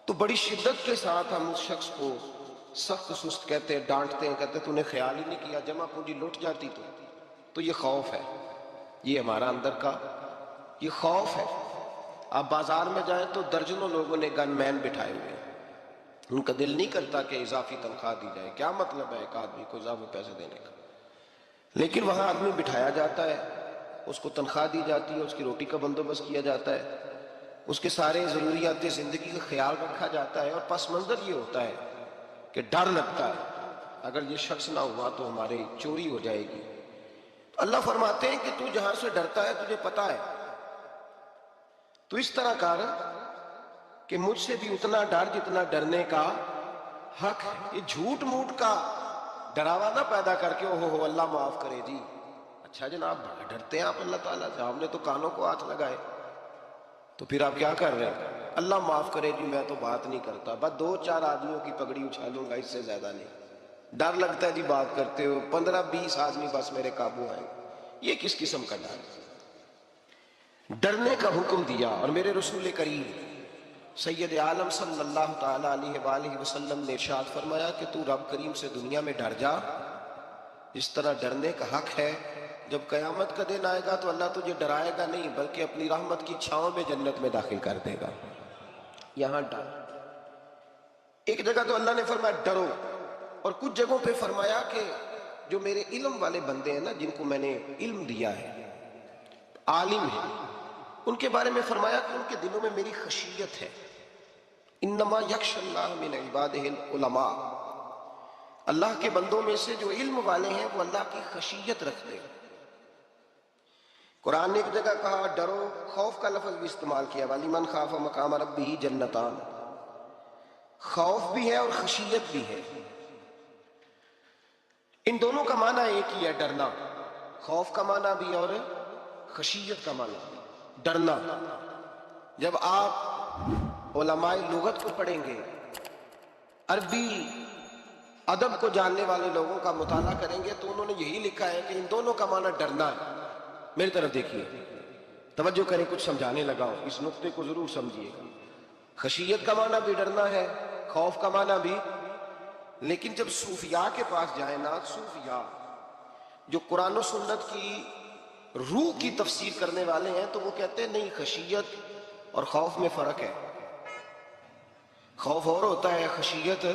تو بڑی شدت کے ساتھ ہم اس شخص کو سخت سست کہتے ہیں، ڈانٹتے ہیں، کہتے ہیں تو نے خیال ہی نہیں کیا، جمع پونجی لٹ جاتی تو یہ خوف ہے، یہ ہمارا اندر کا یہ خوف ہے۔ آپ بازار میں جائیں تو درجنوں لوگوں نے گن مین بٹھائے ہوئے ہیں، ان کا دل نہیں کرتا کہ اضافی تنخواہ دی جائے، کیا مطلب ہے ایک آدمی کو اضافی پیسے دینے کا، لیکن وہاں آدمی بٹھایا جاتا ہے، اس کو تنخواہ دی جاتی ہے، اس کی روٹی کا بندوبست کیا جاتا ہے، اس کے سارے ضروریات زندگی کا خیال رکھا جاتا ہے، اور پس منظر یہ ہوتا ہے کہ ڈر لگتا ہے اگر یہ شخص نہ ہوا تو ہماری چوری ہو جائے گی۔ اللہ فرماتے ہیں کہ تو جہاں سے ڈرتا ہے تجھے پتا ہے، تو اس طرح کر کہ مجھ سے بھی اتنا ڈر جتنا ڈرنے کا حق ہے، یہ جھوٹ موٹ کا ڈراوا نہ پیدا کر کے اوہ ہو اللہ معاف کرے جی، اچھا جناب بڑا ڈرتے ہیں آپ اللہ تعالیٰ سے، آپ نے تو کانوں کو ہاتھ لگائے، تو پھر آپ کیا کر رہے ہیں؟ اللہ معاف کرے جی میں تو بات نہیں کرتا، بس 2-4 آدمیوں کی پگڑی اچھالوں گا، اس سے زیادہ نہیں، ڈر لگتا ہے جی بات کرتے ہو، 15-20 آدمی بس میرے قابو آئیں، یہ کس قسم کا ڈر؟ ڈرنے کا حکم دیا، اور میرے رسول کریم سید عالم صلی اللہ تعالیٰ علیہ وآلہ وسلم نے ارشاد فرمایا کہ تو رب کریم سے دنیا میں ڈر جا، اس طرح ڈرنے کا حق ہے، جب قیامت کا دن آئے گا تو اللہ تجھے ڈرائے گا نہیں بلکہ اپنی رحمت کی چھاؤں میں جنت میں داخل کر دے گا۔ یہاں ڈر، ایک جگہ تو اللہ نے فرمایا ڈرو، اور کچھ جگہوں پہ فرمایا کہ جو میرے علم والے بندے ہیں نا، جن کو میں نے علم دیا ہے، عالم ہیں، ان کے بارے میں فرمایا کہ ان کے دلوں میں میری خشیت ہے، انما یخشی اللہ من عبادہ العلماء، اللہ کے بندوں میں سے جو علم والے ہیں وہ اللہ کی خشیت رکھتے ہیں۔ قرآن نے ایک جگہ کہا ڈرو، خوف کا لفظ بھی استعمال کیا، وَلِمَنْ خَافَ مَقَامَ رَبِّهِ جَنَّتَانِ، خوف بھی ہے اور خشیت بھی ہے، ان دونوں کا معنی ایک ہی ہے، ڈرنا، خوف کا معنی بھی اور خشیت کا معنی ڈرنا۔ جب آپ علماء لغت کو پڑھیں گے، عربی ادب کو جاننے والے لوگوں کا مطالعہ کریں گے تو انہوں نے یہی لکھا ہے کہ ان دونوں کا معنی ڈرنا ہے۔ میری طرف دیکھیے، توجہ کریں، کچھ سمجھانے لگا ہوں، اس نقطے کو ضرور سمجھیے گا۔ خشیت کا معنی بھی ڈرنا ہے، خوف کا معنی بھی، لیکن جب صوفیاء کے پاس جائیں نا، صوفیاء جو قرآن و سنت کی روح کی تفسیر کرنے والے ہیں، تو وہ کہتے ہیں نہیں، خشیت اور خوف میں فرق ہے۔ خوف اور ہوتا ہے، خشیت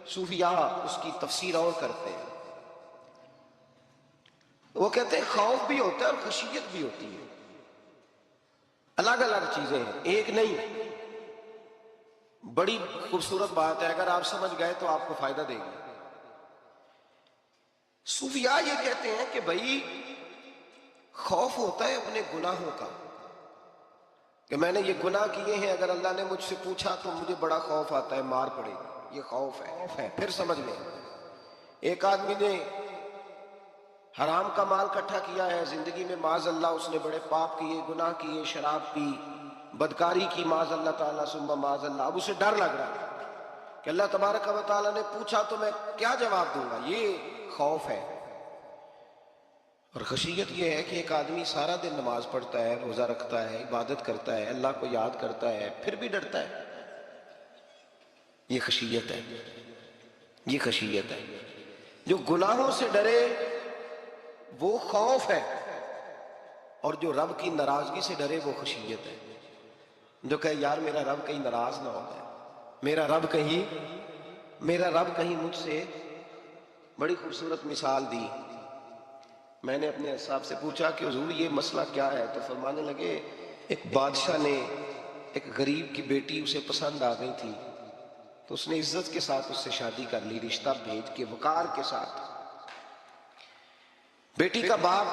صوفیاء اس کی تفسیر اور کرتے ہیں۔ وہ کہتے ہیں خوف بھی ہوتا ہے اور خشیت بھی ہوتی ہے، الگ الگ چیزیں ہیں، ایک نہیں۔ بڑی خوبصورت بات ہے، اگر آپ سمجھ گئے تو آپ کو فائدہ دے گی۔ صوفیاء یہ کہتے ہیں کہ بھائی خوف ہوتا ہے اپنے گناہوں کا، کہ میں نے یہ گناہ کیے ہیں، اگر اللہ نے مجھ سے پوچھا تو مجھے بڑا خوف آتا ہے، مار پڑے گی، یہ خوف ہے۔ پھر سمجھ لیں، ایک آدمی نے حرام کا مال اکٹھا کیا ہے زندگی میں، معاذ اللہ اس نے بڑے پاپ کیے، گناہ کیے، شراب پی، بدکاری کی، معاذ اللہ تعالیٰ ثم معاذ اللہ۔ اب اسے ڈر لگ رہا ہے کہ اللہ تبارک و تعالیٰ نے پوچھا تو میں کیا جواب دوں گا، یہ خوف ہے۔ اور خشیت یہ ہے کہ ایک آدمی سارا دن نماز پڑھتا ہے، روزہ رکھتا ہے، عبادت کرتا ہے، اللہ کو یاد کرتا ہے، پھر بھی ڈرتا ہے، یہ خشیت ہے، یہ خشیت ہے۔ جو گناہوں سے ڈرے وہ خوف ہے، اور جو رب کی ناراضگی سے ڈرے وہ خشیت ہے۔ جو کہے یار میرا رب کہیں ناراض نہ ہو جائے، میرا رب کہیں مجھ سے، بڑی خوبصورت مثال دی۔ میں نے اپنے صاحب سے پوچھا کہ حضور یہ مسئلہ کیا ہے، تو فرمانے لگے ایک بادشاہ نے ایک غریب کی بیٹی اسے پسند آ گئی تھی، تو اس نے عزت کے ساتھ اس سے شادی کر لی، رشتہ بھیج کے وقار کے ساتھ۔ بیٹی کا باپ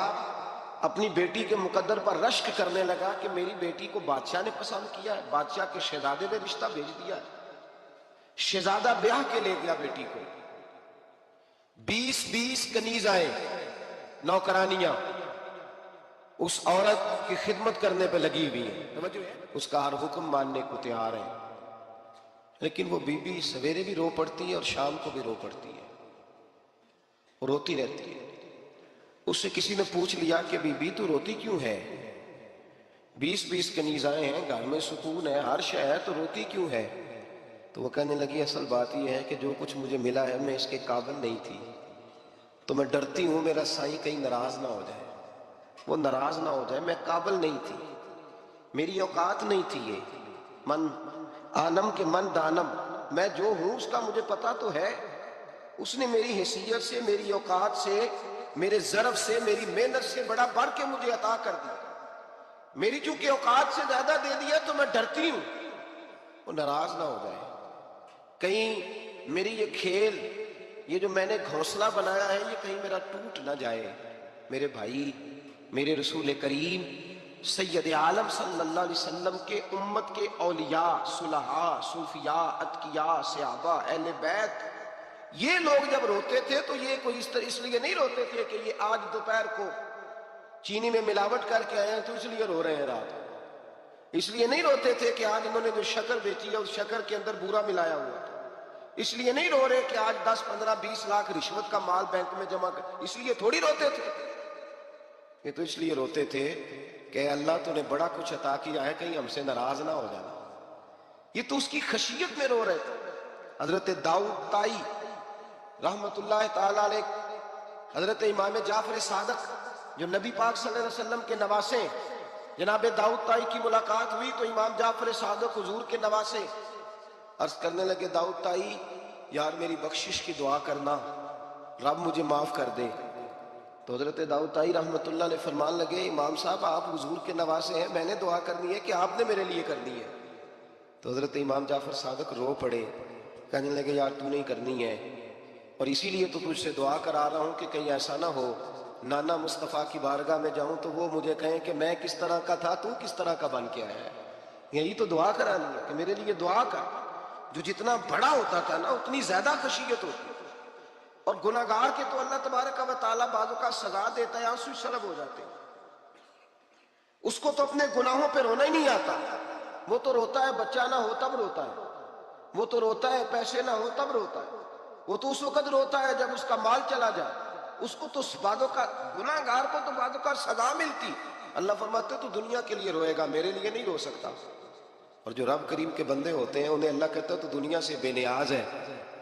اپنی بیٹی کے مقدر پر رشک کرنے لگا کہ میری بیٹی کو بادشاہ نے پسند کیا ہے، بادشاہ کے شہزادے نے رشتہ بھیج دیا ہے۔ شہزادہ بیاہ کے لے گیا بیٹی کو، 20 کنیز آئے، نوکرانیاں اس عورت کی خدمت کرنے پہ لگی ہوئی ہیں، اس کا ہر حکم ماننے کو تیار ہے، لیکن وہ بی بی سویرے بھی رو پڑتی ہے اور شام کو بھی رو پڑتی ہے، وہ روتی رہتی ہے۔ اس سے کسی نے پوچھ لیا کہ بی بی تو روتی کیوں ہے، 20 کنیز آئے ہیں، گھر میں سکون ہے، ہر شے ہے، تو روتی کیوں ہے؟ تو وہ کہنے لگی اصل بات یہ ہے کہ جو کچھ مجھے ملا ہے میں اس کے قابل نہیں تھی، تو میں ڈرتی ہوں میرا سائیں کہیں ناراض نہ ہو جائے، وہ ناراض نہ ہو جائے، میں قابل نہیں تھی، میری اوقات نہیں تھی، یہ من آنم کے من دانم، میں جو ہوں اس کا مجھے پتا تو ہے، اس نے میری حیثیت سے، میری اوقات سے، میرے ظرف سے، میری محنت سے بڑا بڑھ کے مجھے عطا کر دیا، میری چونکہ اوقات سے زیادہ دے دیا تو میں ڈرتی ہوں وہ ناراض نہ ہو جائے، کہیں میری یہ کھیل، یہ جو میں نے گھونسلہ بنایا ہے، یہ کہیں میرا ٹوٹ نہ جائے۔ میرے بھائی، میرے رسول کریم سید عالم صلی اللہ علیہ وسلم کے امت کے اولیاء، صلحاء، صوفیاء، اتقیاء، صحابہ، اہل بیت، یہ لوگ جب روتے تھے تو یہ کوئی اس لیے نہیں روتے تھے کہ یہ آج دوپہر کو چینی میں ملاوٹ کر کے آئے ہیں تو اس لیے رو رہے ہیں رات، اس لیے نہیں روتے تھے کہ آج انہوں نے جو شکر بیچی ہے اس شکر کے اندر بورا ملایا ہوا تھا، اس لیے نہیں رو رہے کہ آج 10 15 20 لاکھ رشوت کا مال بینک میں جمع کر، اس لیے تھوڑی روتے تھے، یہ تو اس لیے روتے تھے کہ اللہ تو نے بڑا کچھ عطا کیا ہے، کہیں ہم سے ناراض نہ ہو جانا، یہ تو اس کی خشیت میں رو رہے تھے۔ حضرت داؤد طائی رحمت اللہ تعالی علیہ، حضرت امام جعفر صادق جو نبی پاک صلی اللہ علیہ وسلم کے نواسے، جناب داؤد طائی کی ملاقات ہوئی تو امام جعفر صادق حضور کے نواسے عرض کرنے لگے داؤد طائی یار میری بخشش کی دعا کرنا، رب مجھے معاف کر دے۔ تو حضرت داؤد طائی رحمت اللہ نے فرمان لگے امام صاحب آپ حضور کے نواسے ہیں، میں نے دعا کرنی ہے کہ آپ نے میرے لیے کرنی ہے؟ تو حضرت امام جعفر صادق رو پڑے، کہنے لگے یار تو نہیں کرنی ہے، اور اسی لیے تو تجھ سے دعا کرا رہا ہوں کہ کہیں ایسا نہ ہو نانا مصطفیٰ کی بارگاہ میں جاؤں تو وہ مجھے کہیں کہ میں کس طرح کا تھا تو کس طرح کا بن کے آیا ہے، یہی تو دعا کرانی ہے کہ میرے لیے دعا کر۔ جو جتنا بڑا ہوتا تھا نا اتنی زیادہ خشیت ہوتی، اور گناہگار کے تو اللہ تبارک و تعالیٰ بعضوں کا سزا دیتا ہے، آنسو شرب ہو جاتے ہیں، اس کو تو اپنے گناہوں پہ رونا ہی نہیں آتا، وہ تو روتا ہے بچہ نہ ہو تب روتا ہے، وہ تو روتا ہے پیسے نہ ہو تب روتا ہے، وہ تو اس وقت روتا ہے جب اس کا مال چلا جائے، اس کو تو بعضوں کا گناہگار کو تو بعضوں کا سزا ملتی، اللہ فرماتے تو دنیا کے لیے روئے گا، میرے لیے نہیں رو سکتا. اور جو رب کریم کے بندے ہوتے ہیں انہیں اللہ کہتا ہے تو دنیا سے بے نیاز ہے،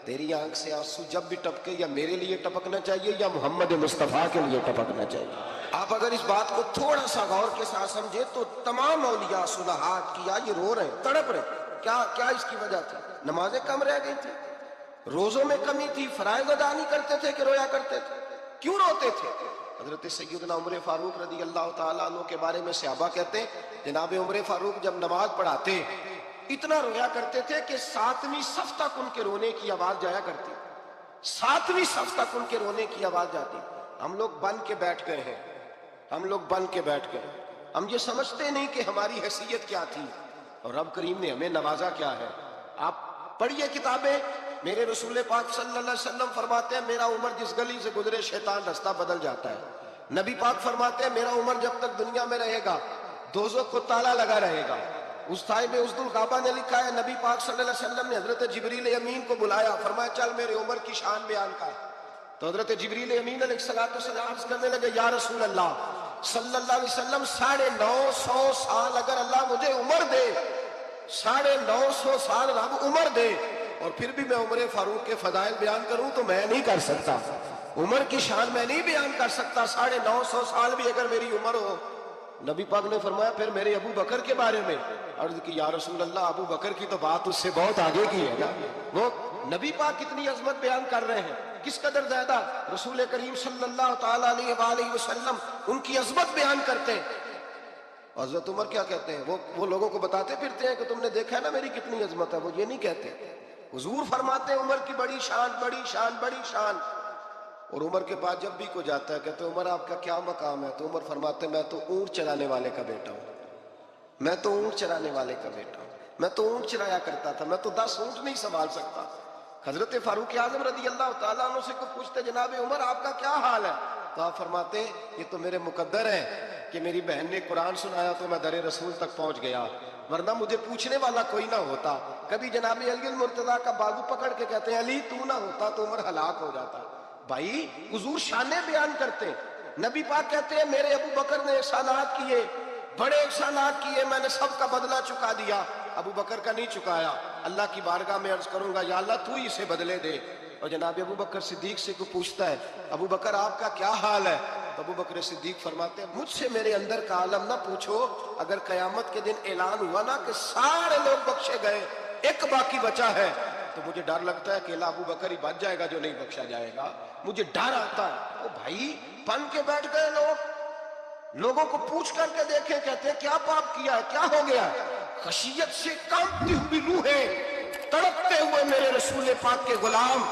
تیری آنکھ سے آنسو جب بھی ٹپکے یا میرے لیے ٹپکنا چاہیے یا محمد مصطفیٰ کے لیے ٹپکنا چاہیے. آپ اگر اس بات کو تھوڑا سا غور کے ساتھ سمجھے تو تمام اولیاء صلحات کیا یہ رو رہے ہیں، تڑپ رہے ہیں. کیا اس کی وجہ تھی؟ نمازیں کم رہ گئی تھی، روزوں میں کمی تھی، فرائض ادا نہیں کرتے تھے کہ رویا کرتے تھے؟ کیوں روتے تھے؟ حضرت سیدنا عمر فاروق رضی اللہ تعالیٰ عنہ کے بارے میں صحابہ کہتے ہیں جناب عمر فاروق جب نماز پڑھاتے اتنا رویا کرتے تھے کہ 7ویں صف تک ان کے رونے کی آواز جایا کرتی. 7ویں صف تک ان کے رونے کی آواز جاتی. ہم لوگ بن کے بیٹھ گئے ہیں، ہم لوگ بن کے بیٹھ گئے. ہم یہ سمجھتے نہیں کہ ہماری حیثیت کیا تھی اور رب کریم نے ہمیں نوازا کیا ہے. آپ پڑھیے کتابیں، میرے رسول پاک صلی اللہ علیہ وسلم فرماتے ہیں میرا عمر جس گلی سے گزرے شیطان رستہ بدل جاتا ہے. نبی پاک فرماتے ہیں میرا عمر جب تک دنیا میں رہے گا دوزخ کو تالا لگا رہے گا. صاحب عزد الغابہ نے لکھا ہے نبی پاک صلی اللہ علیہ وسلم نے حضرت جبریل امین کو بلایا، فرمایا چل میرے عمر کی شان بیان کر. تو حضرت جبریل امین علیہ السلام عرض کرنے لگے یا رسول اللہ صلی اللہ علیہ وسلم 950 سال اگر اللہ مجھے عمر دے، 950 سال رب عمر دے اور پھر بھی میں عمر فاروق کے فضائل بیان کروں تو میں نہیں کر سکتا. عمر کی شان میں نہیں بیان کر سکتا. 950 سال بھی اگر میری عمر ہو. نبی پاک نے فرمایا پھر میرے ابو بکر کے بارے میں عرض کی یا رسول اللہ ابو بکر کی تو بات اس سے بہت آگے کی ہے نا. وہ نبی پاک کتنی عظمت بیان کر رہے ہیں، کس قدر زیادہ رسول کریم صلی اللہ تعالیٰ علیہ وآلہ وسلم ان کی عظمت بیان کرتے ہیں. حضرت عمر کیا کہتے ہیں؟ وہ لوگوں کو بتاتے پھرتے ہیں کہ تم نے دیکھا ہے نا میری کتنی عظمت ہے. وہ یہ نہیں کہتے. حضور فرماتے ہیں عمر کی بڑی شان بڑی شان بڑی شان. اور عمر کے پاس جب بھی کوئی جاتا ہے کہتے ہیں عمر آپ کا کیا مقام ہے؟ تو عمر فرماتے ہیں میں تو اونٹ چرانے والے کا بیٹا ہوں، میں تو اونٹ چرانے والے کا بیٹا ہوں، میں تو اونٹ چرایا کرتا تھا، میں تو 10 اونٹ نہیں سنبھال سکتا. حضرت فاروق اعظم رضی اللہ تعالیٰ عنہ سے کوئی پوچھتے جناب عمر آپ کا کیا حال ہے؟ تو آپ فرماتے یہ تو میرے مقدر ہے کہ میری بہن نے قرآن سنایا تو میں در رسول تک پہنچ گیا، ورنہ مجھے پوچھنے والا کوئی نہ ہوتا. کبھی جناب علی المرتضیٰ کا بازو پکڑ کے کہتے ہیں علی تو نہ ہوتا تو عمر ہلاک ہو جاتا. بھائی حضور شانیں بیان کرتے. نبی پاک کہتے ہیں میرے ابو بکر نے احسانات کیے، بڑے احسانات کیے، میں نے سب کا بدلہ چکا دیا. ابو بکر کا نہیں چکایا. اللہ کی بارگاہ میں عرض کروں گا یا اللہ تو ہی اسے بدلے دے. اور جناب ابو بکر صدیق سے کوئی پوچھتا ہے ابو بکر آپ کا کیا حال ہے؟ تو ابو بکر صدیق فرماتے ہیں مجھ سے میرے اندر کا عالم نہ پوچھو، اگر قیامت کے دن اعلان ہوا نا کہ سارے لوگ بخشے گئے ایک باقی بچا ہے تو مجھے ڈر لگتا ہے کہ ابو بکر ہی بچ جائے گا جو نہیں بخشا جائے گا. مجھے ڈر آتا ہے. او بھائی بن کے بیٹھ گئے لوگوں کو پوچھ کر کے دیکھیں، کہتے ہیں کیا پاپ کیا ہے، کیا ہو گیا؟ خشیت سے کانپتی ہوئی روحیں، تڑپتے ہوئے میرے رسول پاک کے غلام،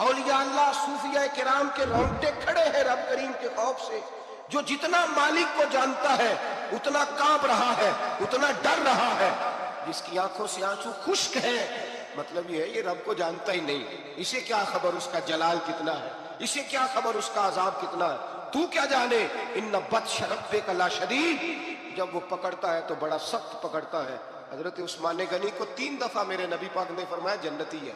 اولیاء اللہ صوفیاء کرام کے رونگٹے کھڑے ہیں رب کریم کے خوف سے. جو جتنا مالک کو جانتا ہے اتنا کانپ رہا ہے، اتنا ڈر رہا ہے. جس کی آنکھوں سے آنسو خشک ہے مطلب یہ ہے یہ رب کو جانتا ہی نہیں. اسے کیا خبر اس کا جلال کتنا ہے، اسے کیا خبر اس کا عذاب کتنا ہے. تو کیا جانے ان بطش ربک لشدید، جب وہ پکڑتا ہے تو بڑا سخت پکڑتا ہے. حضرت عثمان غنی کو 3 دفعہ میرے نبی پاک نے فرمایا جنتی ہے،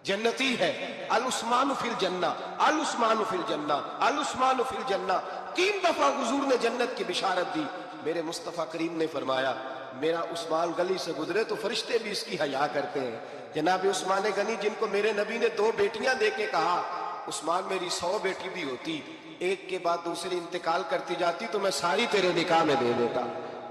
جنتی ہے. العثمان فی الجنہ، العثمان فی الجنہ، العثمان فی الجنہ. 3 دفعہ حضور نے جنت کی بشارت دی. میرے مصطفیٰ کریم نے فرمایا میرا عثمان گلی سے گزرے تو فرشتے بھی اس کی حیا کرتے ہیں. جناب عثمان غنی جن کو میرے نبی نے 2 بیٹیاں دے کے کہا عثمان میری 100 بیٹی بھی ہوتی، ایک کے بعد دوسری انتقال کرتی جاتی تو میں ساری تیرے نکاح میں دے دیتا.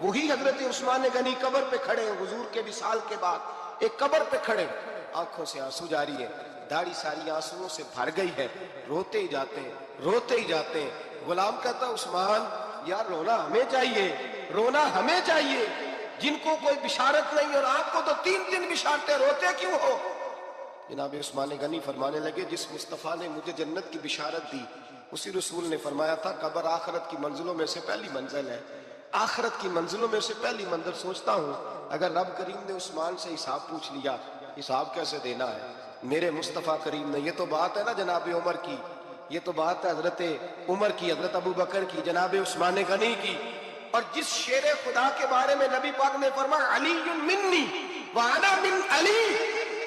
وہی حضرت عثمان غنی قبر پہ کھڑے ہیں حضور کے وصال کے بعد، ایک قبر پہ کھڑے، آنکھوں سے آنسو جاری ہے، داڑھی ساری آنسوؤں سے بھر گئی ہے، روتے ہی جاتے ہیں، روتے ہی جاتے ہیں. غلام کہتا عثمان یار رونا ہمیں چاہیے، رونا ہمیں چاہیے جن کو کوئی بشارت نہیں اور آپ کو تو 3 بشارتیں، روتے کیوں ہو؟ جناب عثمان غنی فرمانے لگے جس مصطفیٰ نے مجھے جنت کی بشارت دی اسی رسول نے فرمایا تھا قبر آخرت کی منزلوں میں سے پہلی منزل ہے، آخرت کی منزلوں میں سے پہلی منزل. سوچتا ہوں اگر رب کریم نے عثمان سے حساب پوچھ لیا حساب کیسے دینا ہے؟ میرے مصطفیٰ کریم نے. یہ تو بات ہے نا جناب عمر کی، یہ تو بات ہے حضرت عمر کی، حضرت ابو بکر کی، جناب عثمان غنی کی. اور جس شیر خدا کے بارے میں نبی پاک نے فرمایا علی منی وانا من علی،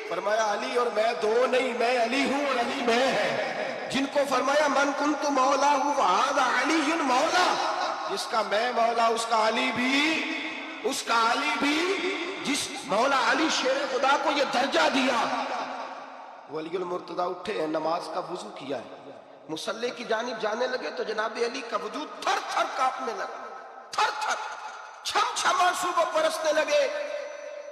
فرمایا علی اور میں 2 نہیں، میں علی ہوں اور علی میں ہے. جن کو فرمایا من کنت مولا وہذا علی مولا، جس کا میں مولا اس کا علی بھی جس مولا علی شیر خدا کو یہ درجہ دیا، وہ علی المرتضی اٹھے ہیں، نماز کا وضو کیا ہے، مصلی کی جانب جانے لگے تو جناب علی کا وجود تھر تھر کانپنے لگا، تھر تھر چھم چھم آنسو وہ برسنے لگے۔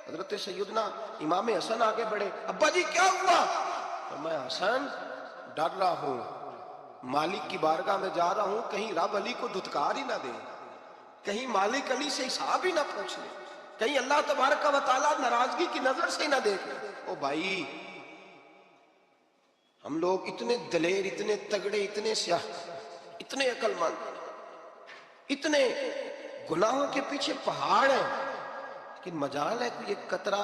حضرت سیدنا امام حسن آگے بڑھے، ابا جی کیا ہوا؟ میں حسن ڈر رہا ہوں، مالک کی بارگاہ میں جا رہا ہوں، کہیں رب علی کو دھتکار ہی نہ دے، کہیں مالک علی سے حساب ہی نہ پوچھ لے، کہیں اللہ تبارک و تعالیٰ ناراضگی کی نظر سے نہ دیکھ لے۔ او بھائی، ہم لوگ اتنے دلیر، اتنے تگڑے، اتنے سیاہ، اتنے عقل مند، اتنے گناہوں کے پیچھے پہاڑ ہیں، لیکن مجال ہے کوئی ایک قطرہ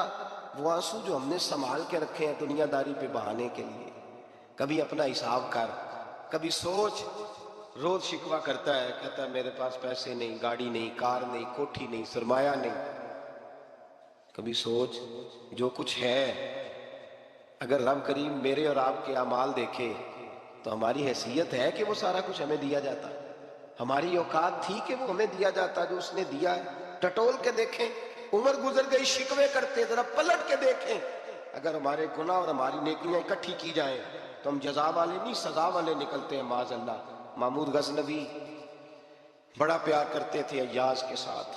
وہ آنسو جو ہم نے سنبھال کے رکھے ہیں دنیا داری پہ بہانے کے لیے۔ کبھی اپنا حساب کر، کبھی سوچ، روز شکوہ کرتا ہے، کہتا ہے میرے پاس پیسے نہیں، گاڑی نہیں، کار نہیں، کوٹھی نہیں، سرمایہ نہیں۔ کبھی سوچ جو کچھ ہے، اگر رب کریم میرے اور آپ کے اعمال دیکھے تو ہماری حیثیت ہے کہ وہ سارا کچھ ہمیں دیا جاتا، ہماری اوقات تھی کہ وہ ہمیں دیا جاتا جو اس نے دیا ہے؟ ٹٹول کے دیکھیں، عمر گزر گئی، شکوے کرتے، ذرا پلٹ کے دیکھیں، اگر ہمارے گناہ اور ہماری نیکیاں اکٹھی کی جائیں تو ہم جزا والے نہیں سزا والے نکلتے ہیں معاذ اللہ۔ محمود غزنوی بڑا پیار کرتے تھے ایاز کے ساتھ،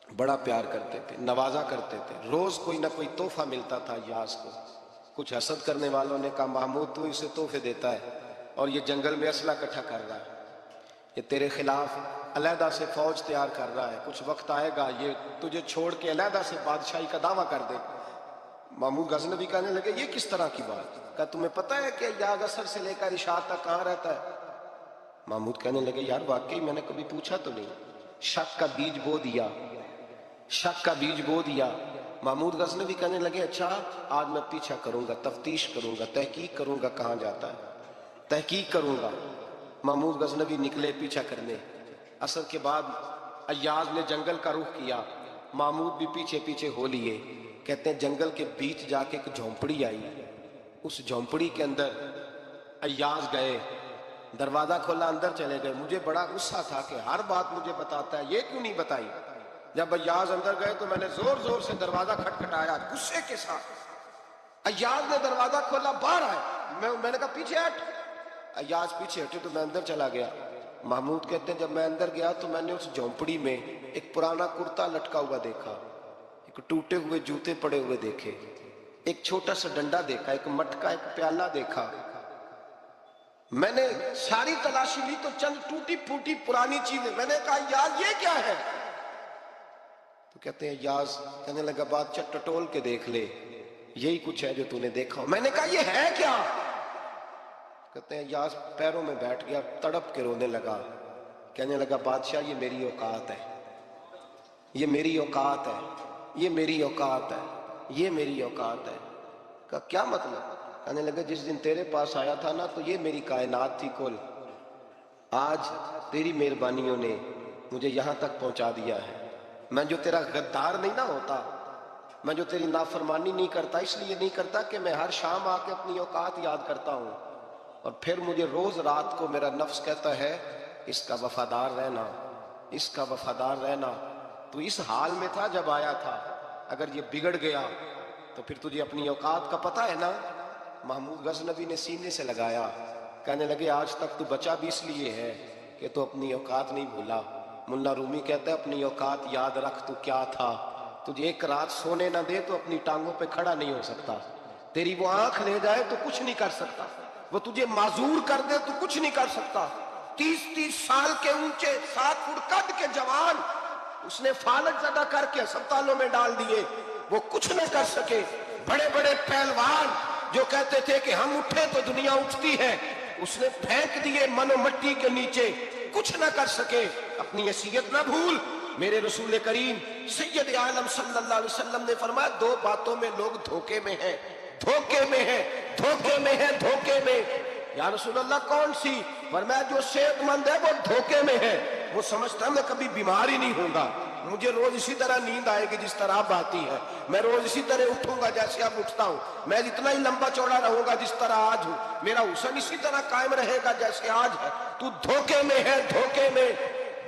بڑا پیار کرتے تھے، نوازا کرتے تھے، روز کوئی نہ کوئی تحفہ ملتا تھا ایاز کو۔ کچھ حسد کرنے والوں نے کہا محمود تو اسے تحفے دیتا ہے اور یہ جنگل میں اسلحہ اکٹھا کر رہا ہے، یہ تیرے خلاف علیحدہ سے فوج تیار کر رہا ہے، کچھ وقت آئے گا یہ تجھے چھوڑ کے علیحدہ سے بادشاہی کا دعویٰ کر دے۔ محمود غزنوی کہنے لگے یہ کس طرح کی بات؟ کہا تمہیں پتہ ہے کہ ایاز عصر سے لے کر عشاء تک کہاں رہتا ہے؟ محمود کہنے لگے یار واقعی میں نے کبھی پوچھا تو نہیں، شک کا بیج بو دیا، شک کا بیج بو دیا۔ محمود غزنوی کہنے لگے اچھا آج میں پیچھا کروں گا، تفتیش کروں گا، تحقیق کروں گا کہاں جاتا ہے، تحقیق کروں گا۔ محمود غزنوی نکلے پیچھا کرنے، عصر کے بعد ایاز نے جنگل کا رخ کیا، محمود بھی پیچھے پیچھے ہو لیے۔ کہتے ہیں جنگل کے بیچ جا کے ایک جھونپڑی آئی، اس جھونپڑی کے اندر ایاز گئے، دروازہ کھولا، اندر چلے گئے۔ مجھے بڑا غصہ تھا کہ ہر بات مجھے بتاتا ہے، یہ کیوں نہیں بتائی؟ جب ایاز اندر گئے تو میں نے زور زور سے دروازہ کھٹکھٹایا غصے کے ساتھ۔ ایاز نے دروازہ کھولا، باہر آئے، میں نے کہا پیچھے ہٹ۔ ایاز پیچھے ہٹے تو میں اندر چلا گیا۔ محمود کہتے ہیں جب میں اندر گیا تو میں نے اس جھونپڑی میں ایک پرانا کرتا لٹکا ہوا دیکھا، ایک ٹوٹے ہوئے جوتے پڑے ہوئے دیکھے، ایک چھوٹا سا ڈنڈا دیکھا، ایک مٹکا، ایک پیالہ دیکھا۔ میں نے ساری تلاشی لی تو چند ٹوٹی پھوٹی پرانی چیزیں، میں نے کہا ایاز یہ کیا ہے؟ تو کہتے ہیں ایاز کہنے لگا بادشاہ ٹٹول کے دیکھ لے، یہی کچھ ہے جو تو نے دیکھا ہو۔ میں نے کہا یہ ہے کیا؟ کہتے ہیں ایاز پیروں میں بیٹھ گیا، تڑپ کے رونے لگا، کہنے لگا بادشاہ یہ میری اوقات ہے، یہ میری اوقات ہے، یہ میری اوقات ہے، یہ میری اوقات ہے۔ کہا کیا مطلب؟ کہنے لگا جس دن تیرے پاس آیا تھا نا تو یہ میری کائنات تھی کل، آج تیری مہربانیوں نے مجھے یہاں تک پہنچا دیا ہے۔ میں جو تیرا غدار نہیں نہ ہوتا، میں جو تیری نافرمانی نہیں کرتا، اس لیے نہیں کرتا کہ میں ہر شام آ کے اپنی اوقات یاد کرتا ہوں، اور پھر مجھے روز رات کو میرا نفس کہتا ہے اس کا وفادار رہنا، اس کا وفادار رہنا۔ تو اس حال میں تھا جب آیا تھا، اگر یہ بگڑ گیا تو پھر تجھے اپنی اوقات کا پتہ ہے نا؟ محمود غزنوی نے سینے سے لگایا، کہنے لگے آج تک تو بچا بھی اس لیے ہے کہ تو اپنی اوقات نہیں بھولا۔ ملا رومی کہتا ہے اپنی اوقات یاد رکھ تو کیا تھا، تجھے ایک رات سونے نہ دے تو اپنی ٹانگوں پہ کھڑا نہیں ہو سکتا، تیری وہ آنکھ لے جائے تو کچھ نہیں کر سکتا، وہ تجھے معذور کر دے تو کچھ نہیں کر سکتا۔ 30 سال کے اونچے 7 فٹ قد کے جوان اس نے فالج زدہ کر کے ہسپتالوں میں ڈال دیے، وہ کچھ نہ کر سکے۔ بڑے بڑے پہلوان جو کہتے تھے کہ ہم اٹھے تو دنیا اٹھتی ہے، اس نے پھینک دیے من و مٹی کے نیچے، کچھ نہ کر سکے۔ اپنی حیثیت نہ بھول، میرے رسول کریم سید عالم صلی اللہ علیہ وسلم نے فرمایا 2 باتوں میں لوگ دھوکے میں ہیں، دھوکے میں ہیں، دھوکے میں ہیں، دھوکے میں۔ یا رسول اللہ کون سی؟ فرمایا جو صحت مند ہے وہ دھوکے میں ہے، وہ سمجھتا میں کبھی بیمار ہی نہیں ہوں گا، مجھے روز اسی طرح نیند آئے گی جس طرح اب آتی ہے، میں روز اسی طرح اٹھوں گا جیسے اب اٹھتا ہوں، میں اتنا ہی لمبا چوڑا رہوں گا جس طرح آج ہوں، میرا حسن اسی طرح قائم رہے گا جیسے آج ہے۔ تو دھوکے میں ہے، دھوکے میں۔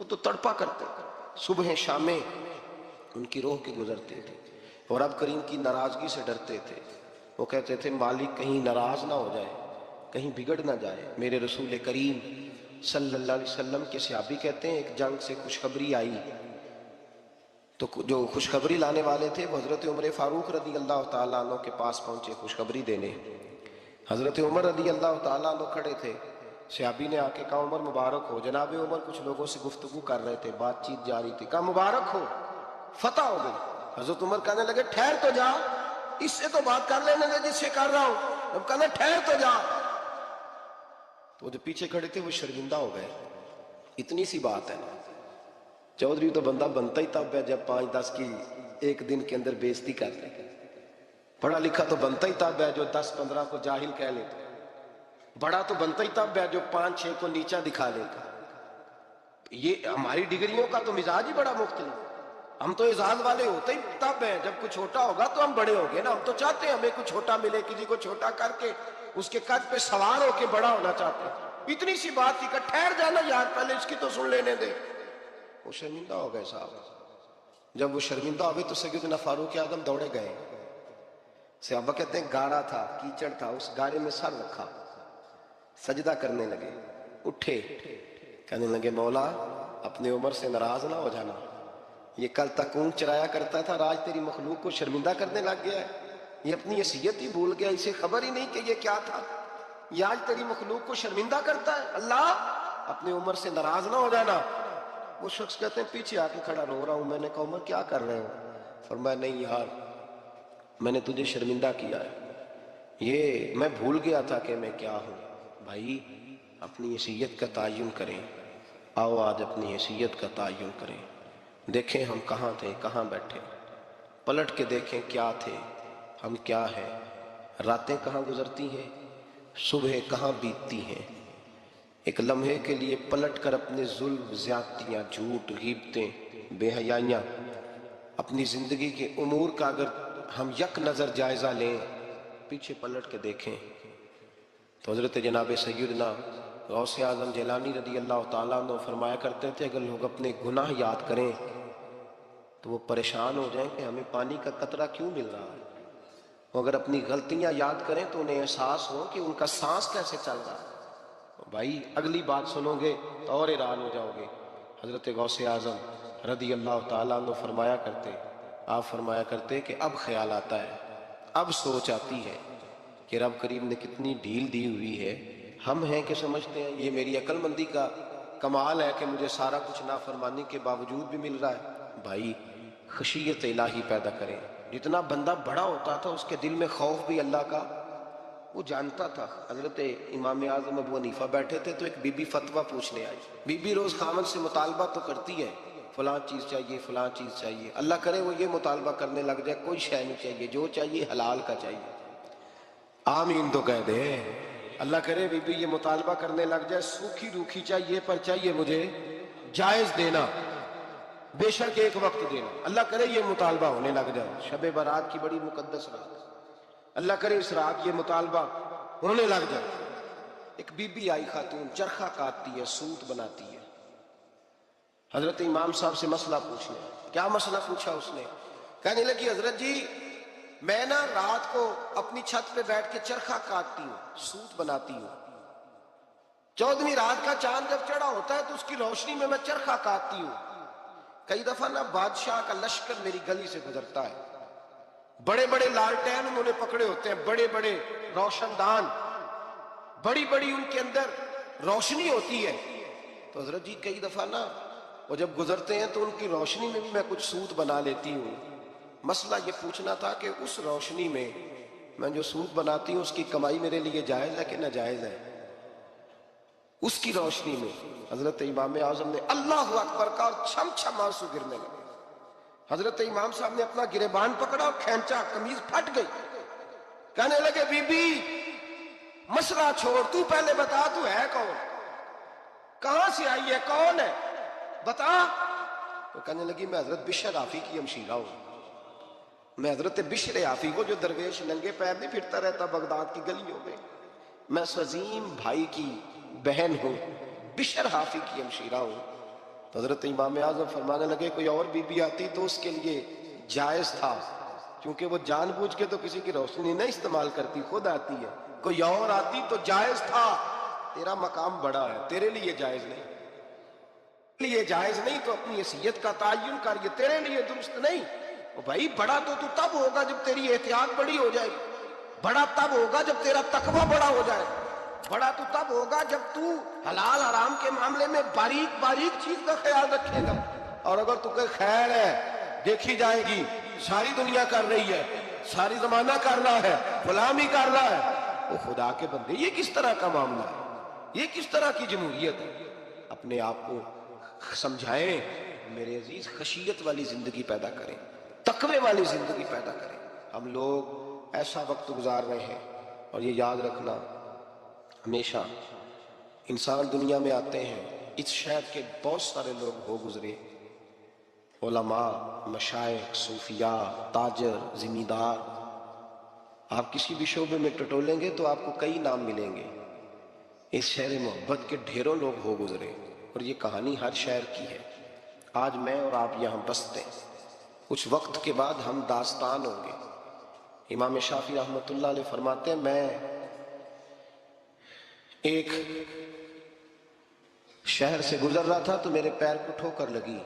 وہ تو تڑپا کرتے، صبح شامیں ان کی روح کے گزرتے تھے، اور رب کریم کی ناراضگی سے ڈرتے تھے۔ وہ کہتے تھے مالک کہیں ناراض نہ ہو جائے، کہیں بگڑ نہ جائے۔ میرے رسول کریم صلی اللہ علیہ وسلم کے صحابی کہتے ہیں ایک جنگ سے خوشخبری آئی، تو جو خوشخبری لانے والے تھے وہ حضرت عمر فاروق رضی اللہ تعالیٰ عنہ کے پاس پہنچے خوشخبری دینے۔ حضرت عمر رضی اللہ تعالیٰ عنہ کھڑے تھے، صحابی نے آ کے کہا عمر مبارک ہو۔ جناب عمر کچھ لوگوں سے گفتگو کر رہے تھے، بات چیت جاری تھی، کہا مبارک ہو، فتح ہو گئی۔ حضرت عمر کہنے لگے ٹھہر تو جا، اس سے تو بات کر لینے دے جس سے کر رہا ہوں۔ اب کہنے ٹھہر تو جا، تو وہ جو پیچھے کھڑے تھے وہ شرمندہ ہو گئے۔ اتنی سی بات ہے نا، چودھری تو بندہ بنتا ہی تب ہے جب 5-10 کی ایک دن کے اندر بےزتی کر لے، پڑھا لکھا تو بنتا ہی تب ہے جو 10-15 کو جاہل کہہ لیتا، بڑا تو بنتا ہی تب ہے جو 5-6 کو نیچا دکھا لیتا۔ یہ ہماری ڈگریوں کا تو مزاج ہی بڑا مختلف، ہم تو اعزاز والے ہوتے ہی تب ہیں جب کوئی چھوٹا ہوگا تو ہم بڑے ہو گئے نا۔ ہم تو چاہتے ہیں ہمیں کوئی چھوٹا ملے، کسی کو چھوٹا کر کے اس کے قد پہ سوار ہو کے بڑا ہونا چاہتے ہیں۔ اتنی سی بات تھی کہ ٹھہر جانا یار، پہلے اس کی تو سن لینے دے۔ وہ شرمندہ ہو گئے صاحب۔ جب وہ شرمندہ ہو گئے تو سیدنا فاروق اعظم دوڑے گئے۔ صحابہ کہتے ہیں گارا تھا، کیچڑ تھا، اس گارے میں سر رکھا، سجدہ کرنے لگے، اٹھے، کہنے لگے مولا اپنے عمر سے ناراض نہ ہو جانا، یہ کل تک اونٹ چرایا کرتا تھا، آج تیری مخلوق کو شرمندہ کرنے لگ گیا ہے، یہ اپنی حیثیت ہی بھول گیا، اسے خبر ہی نہیں کہ یہ کیا تھا، یہ آج تیری مخلوق کو شرمندہ کرتا ہے۔ اللہ اپنے عمر سے ناراض نہ ہو جانا۔ وہ شخص کہتے ہیں پیچھے آ کے کھڑا رو رہا ہوں۔ میں نے کہا عمر کیا کر رہے ہو؟ فرمایا نہیں یار، میں نے تجھے شرمندہ کیا ہے، یہ میں بھول گیا تھا کہ میں کیا ہوں۔ بھائی اپنی حیثیت کا تعین کریں، آؤ آج اپنی حیثیت کا تعین کریں، دیکھیں ہم کہاں تھے، کہاں بیٹھے، پلٹ کے دیکھیں کیا تھے، ہم کیا ہیں، راتیں کہاں گزرتی ہیں، صبح کہاں بیتتی ہیں۔ ایک لمحے کے لیے پلٹ کر اپنے ظلم، زیادتیاں، جھوٹ، غیبتیں، بے حیائیاں، اپنی زندگی کے امور کا اگر ہم یک نظر جائزہ لیں، پیچھے پلٹ کے دیکھیں تو حضرت جناب سیدنا غوث اعظم جیلانی رضی اللہ تعالیٰ عنہ فرمایا کرتے تھے اگر لوگ اپنے گناہ یاد کریں تو وہ پریشان ہو جائیں کہ ہمیں پانی کا قطرہ کیوں مل رہا ہے، وہ اگر اپنی غلطیاں یاد کریں تو انہیں احساس ہو کہ ان کا سانس کیسے چل رہا ہے۔ بھائی اگلی بات سنو گے تو اور حیران ہو جاؤ گے۔ حضرت غوث اعظم رضی اللہ تعالیٰ عنہ فرمایا کرتے، آپ فرمایا کرتے کہ اب خیال آتا ہے، اب سوچ آتی ہے کہ رب کریم نے کتنی ڈھیل دی ہوئی ہے، ہم ہیں کہ سمجھتے ہیں یہ میری عقل مندی کا کمال ہے کہ مجھے سارا کچھ نافرمانی کے باوجود بھی مل رہا ہے۔ بھائی خشیت الہی پیدا کریں۔ جتنا بندہ بڑا ہوتا تھا اس کے دل میں خوف بھی اللہ کا وہ جانتا تھا۔ حضرت امام اعظم ابو حنیفہ بیٹھے تھے تو ایک بی بی فتویٰ پوچھنے آئی۔ بی بی روز خامن سے مطالبہ تو کرتی ہے، فلاں چیز چاہیے، فلاں چیز چاہیے، اللہ کرے وہ یہ مطالبہ کرنے لگ جائے کوئی شے نہیں چاہیے، جو چاہیے حلال کا چاہیے۔ آمین تو کہہ دے۔ اللہ کرے بی بی یہ مطالبہ کرنے لگ جائے سوکھی روکھی چاہیے پر چاہیے مجھے جائز دینا، بے شک ایک وقت دینا۔ اللہ کرے یہ مطالبہ ہونے لگ جائے، شب برات کی بڑی مقدس رات، اللہ کرے اس رات یہ مطالبہ ہونے لگ جائے۔ ایک بی بی آئی خاتون، چرخہ کاٹتی ہے، سوت بناتی ہے، حضرت امام صاحب سے مسئلہ پوچھنے۔ کیا مسئلہ پوچھا اس نے؟ کہنے لگی حضرت جی میں نا رات کو اپنی چھت پہ بیٹھ کے چرخہ کاٹتی ہوں، سوت بناتی ہوں، 14ویں رات کا چاند جب چڑھا ہوتا ہے تو اس کی روشنی میں میں چرخہ کاٹتی ہوں۔ کئی دفعہ نا بادشاہ کا لشکر میری گلی سے گزرتا ہے، بڑے بڑے لالٹین انہوں نے پکڑے ہوتے ہیں، بڑے بڑے روشن دان، بڑی بڑی ان کے اندر روشنی ہوتی ہے، تو حضرت جی کئی دفعہ نا وہ جب گزرتے ہیں تو ان کی روشنی میں بھی میں کچھ سوت بنا لیتی ہوں۔ مسئلہ یہ پوچھنا تھا کہ اس روشنی میں جو سوت بناتی ہوں اس کی کمائی میرے لیے جائز ہے کہ ناجائز ہے؟ اس کی روشنی میں حضرت امام اعظم نے اللہ اکبر کا اور چھم چھم آنسو گرنے لگے۔ حضرت امام صاحب نے اپنا گریبان پکڑا اور کھینچا، قمیض پھٹ گئی۔ کہنے لگے بی بی مسئلہ چھوڑ، تو پہلے بتا تو ہے کون، کہاں سے آئی ہے، کون ہے، بتا۔ تو کہنے لگی میں حضرت بشر حافی کی ہمشیرہ ہوں، میں حضرت بشر حافی کو جو درویش ننگے پیر نہیں پھرتا رہتا بغداد کی گلیوں میں، میں اس عظیم بھائی کی بہن ہوں، بشر حافی کی ہمشیرہ ہوں۔ تو حضرت امام اعظم فرمانے لگے کوئی اور بی بی آتی تو اس کے لیے جائز تھا، کیونکہ وہ جان بوجھ کے تو کسی کی روشنی نہیں استعمال کرتی، خود آتی ہے، کوئی اور آتی تو جائز تھا، تیرا مقام بڑا ہے، تیرے لیے جائز نہیں، لیے جائز نہیں تو اپنی حیثیت کا تعین کر، یہ تیرے لیے درست نہیں۔ بھائی بڑا تو تب ہوگا جب تیری احتیاط بڑی ہو جائے گی، بڑا تب ہوگا جب تیرا تقوی بڑا ہو جائے گا، بڑا تو تب ہوگا جب تو حلال حرام کے معاملے میں باریک باریک چیز کا خیال رکھے گا۔ اور اگر تو کہ خیر ہے دیکھی جائے گی، ساری دنیا کر رہی ہے، ساری زمانہ کر رہا ہے، غلامی کر رہا ہے، وہ خدا کے بندے یہ کس طرح کا معاملہ ہے، یہ کس طرح کی جمہوریت ہے؟ اپنے آپ کو سمجھائیں میرے عزیز، خشیت والی زندگی پیدا کریں، تقوی والی زندگی پیدا کریں۔ ہم لوگ ایسا وقت گزار رہے ہیں، اور یہ یاد رکھنا ہمیشہ انسان دنیا میں آتے ہیں، اس شہر کے بہت سارے لوگ ہو گزرے، علماء، مشائخ، صوفیاء، تاجر، زمیندار، آپ کسی بھی شعبے میں ٹٹولیں گے تو آپ کو کئی نام ملیں گے۔ اس شہر محبت کے ڈھیروں لوگ ہو گزرے، اور یہ کہانی ہر شہر کی ہے۔ آج میں اور آپ یہاں بستے ہیں، کچھ وقت کے بعد ہم داستان ہوں گے۔ امام شافعی رحمۃ اللہ علیہ فرماتے ہیں میں ایک شہر سے گزر رہا تھا تو میرے پیر کو ٹھوکر لگی،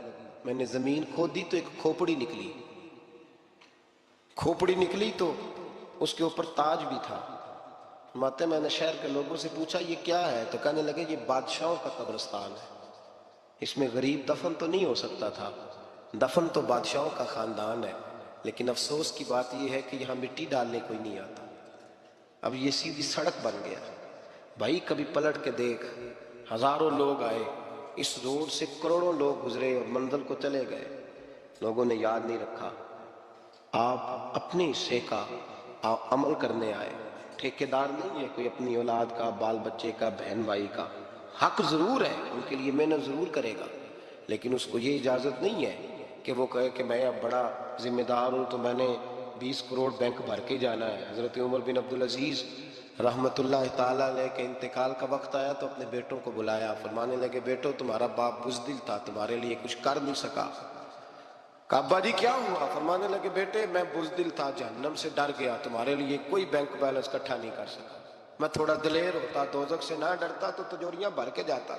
میں نے زمین کھودی تو ایک کھوپڑی نکلی، کھوپڑی نکلی تو اس کے اوپر تاج بھی تھا۔ فرماتے ہیں میں نے شہر کے لوگوں سے پوچھا یہ کیا ہے، تو کہنے لگے یہ بادشاہوں کا قبرستان ہے، اس میں غریب دفن تو نہیں ہو سکتا تھا، دفن تو بادشاہوں کا خاندان ہے، لیکن افسوس کی بات یہ ہے کہ یہاں مٹی ڈالنے کوئی نہیں آتا، اب یہ سیدھی سڑک بن گیا۔ بھائی کبھی پلٹ کے دیکھ، ہزاروں لوگ آئے، اس روڈ سے کروڑوں لوگ گزرے اور منزل کو چلے گئے، لوگوں نے یاد نہیں رکھا۔ آپ اپنے حصے کا عمل کرنے آئے، ٹھیکیدار نہیں ہے کوئی اپنی اولاد کا، بال بچے کا، بہن بھائی کا، حق ضرور ہے، ان کے لیے محنت ضرور کرے گا، لیکن اس کو یہ اجازت نہیں ہے کہ وہ کہے کہ میں اب بڑا ذمہ دار ہوں تو میں نے 20 کروڑ بینک بھر کے جانا ہے۔ حضرت عمر بن عبدالعزیز رحمت اللہ تعالیٰ علیہ کے انتقال کا وقت آیا تو اپنے بیٹوں کو بلایا، فرمانے لگے بیٹو تمہارا باپ بزدل تھا، تمہارے لیے کچھ کر نہیں سکا۔ کہا ابا جی کیا ہوا؟ فرمانے لگے بیٹے میں بزدل تھا، جہنم سے ڈر گیا، تمہارے لیے کوئی بینک بیلنس اکٹھا نہیں کر سکا، میں تھوڑا دلیر ہوتا، دوزخ سے نہ ڈرتا تو تجوریاں بھر کے جاتا۔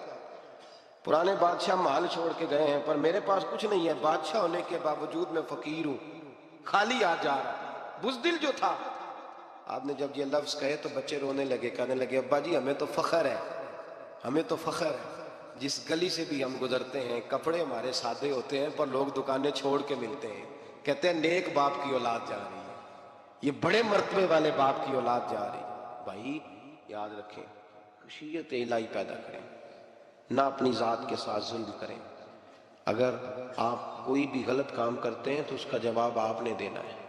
پرانے بادشاہ محل چھوڑ کے گئے ہیں، پر میرے پاس کچھ نہیں ہے، بادشاہ ہونے کے باوجود میں فقیر ہوں، خالی آ جا رہا۔ بزدل جو تھا، آپ نے جب یہ لفظ کہے تو بچے رونے لگے، کہنے لگے ابا جی ہمیں تو فخر ہے، ہمیں تو فخر ہے، جس گلی سے بھی ہم گزرتے ہیں کپڑے ہمارے سادے ہوتے ہیں پر لوگ دکانیں چھوڑ کے ملتے ہیں، کہتے ہیں نیک باپ کی اولاد جا رہی ہے، یہ بڑے مرتبے والے باپ کی اولاد جا رہی ہے۔ بھائی یاد رکھیں، خشیت الہی پیدا کریں، نہ اپنی ذات کے ساتھ ظلم کریں۔ اگر آپ کوئی بھی غلط کام کرتے ہیں تو اس کا جواب آپ نے دینا ہے۔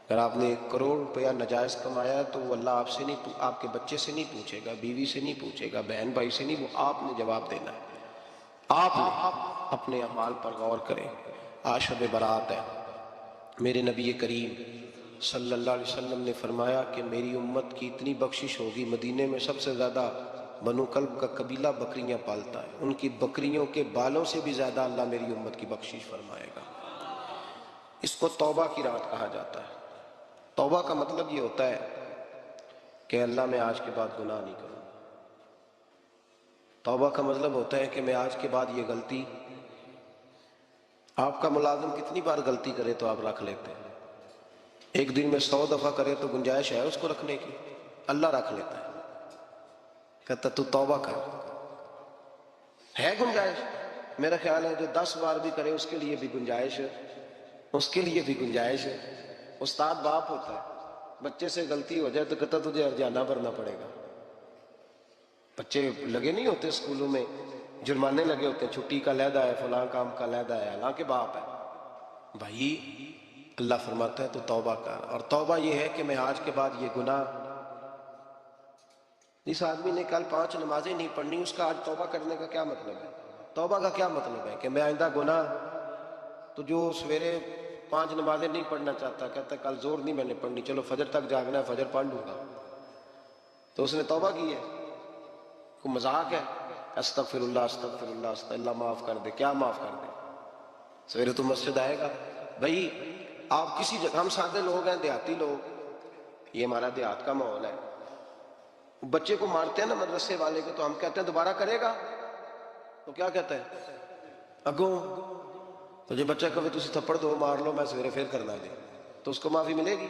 اگر آپ نے 1 کروڑ روپیہ ناجائز کمایا ہے تو وہ اللہ آپ سے نہیں، آپ کے بچے سے نہیں پوچھے گا، بیوی سے نہیں پوچھے گا، بہن بھائی سے نہیں، وہ آپ نے جواب دینا ہے۔ آپ اپنے اعمال پر غور کریں۔ آج شب برات ہے، میرے نبی کریم صلی اللہ علیہ وسلم نے فرمایا کہ میری امت کی اتنی بخشش ہوگی، مدینے میں سب سے زیادہ بنو کلب کا قبیلہ بکریاں پالتا ہے، ان کی بکریوں کے بالوں سے بھی زیادہ اللہ میری امت کی بخشش فرمائے گا۔ اس کو توبہ کی رات کہا جاتا ہے۔ توبہ کا مطلب یہ ہوتا ہے کہ اللہ میں آج کے بعد گناہ نہیں کروں۔ توبہ کا مطلب ہوتا ہے کہ میں آج کے بعد یہ غلطی، آپ کا ملازم کتنی بار غلطی کرے تو آپ رکھ لیتے ہیں، ایک دن میں 100 دفعہ کرے تو گنجائش ہے اس کو رکھنے کی؟ اللہ رکھ لیتا ہے، کہتا تو توبہ کر، ہے گنجائش؟ میرا خیال ہے جو 10 بار بھی کرے اس کے لیے بھی گنجائش ہے، اس کے لیے بھی گنجائش ہے۔ استاد باپ ہوتا ہے، بچے سے غلطی ہو جائے تو کہتا تجھے ارجانہ بھرنا پڑے گا۔ بچے لگے نہیں ہوتے اسکولوں میں، جرمانے لگے ہوتے ہیں، چھٹی کا علیحدہ ہے، فلاں کام کا علیحدہ ہے، حالانکہ باپ ہے۔ بھائی اللہ فرماتا ہے تو توبہ کر، اور توبہ یہ ہے کہ میں آج کے بعد یہ گناہ، جس آدمی نے کل 5 نمازیں نہیں پڑھنی اس کا آج توبہ کرنے کا کیا مطلب ہے؟ توبہ کا کیا مطلب ہے کہ میں آئندہ گناہ، تو جو سویرے 5 نمازیں نہیں پڑھنا چاہتا کہتا ہے کل زور نہیں میں نے پڑھنی، چلو فجر تک جاگنا ہے، فجر پڑھ لوں گا، تو اس نے توبہ کی ہے؟ کوئی مذاق ہے؟ استغفراللہ استغفراللہ اللہ معاف کر دے. کیا معاف کر دے؟ سویرے تو مسجد آئے گا. بھائی آپ کسی جگہ، ہم سادے لوگ ہیں، دیہاتی لوگ، یہ ہمارا دیہات کا ماحول ہے. بچے کو مارتے ہیں نا مدرسے والے کو، تو ہم کہتے ہیں دوبارہ کرے گا، تو کیا کہتا ہے اگوں. تو جو بچہ کہے تسی تھپڑ دو مار لو میں سویرے پھر کرنا دے، تو اس کو معافی ملے گی؟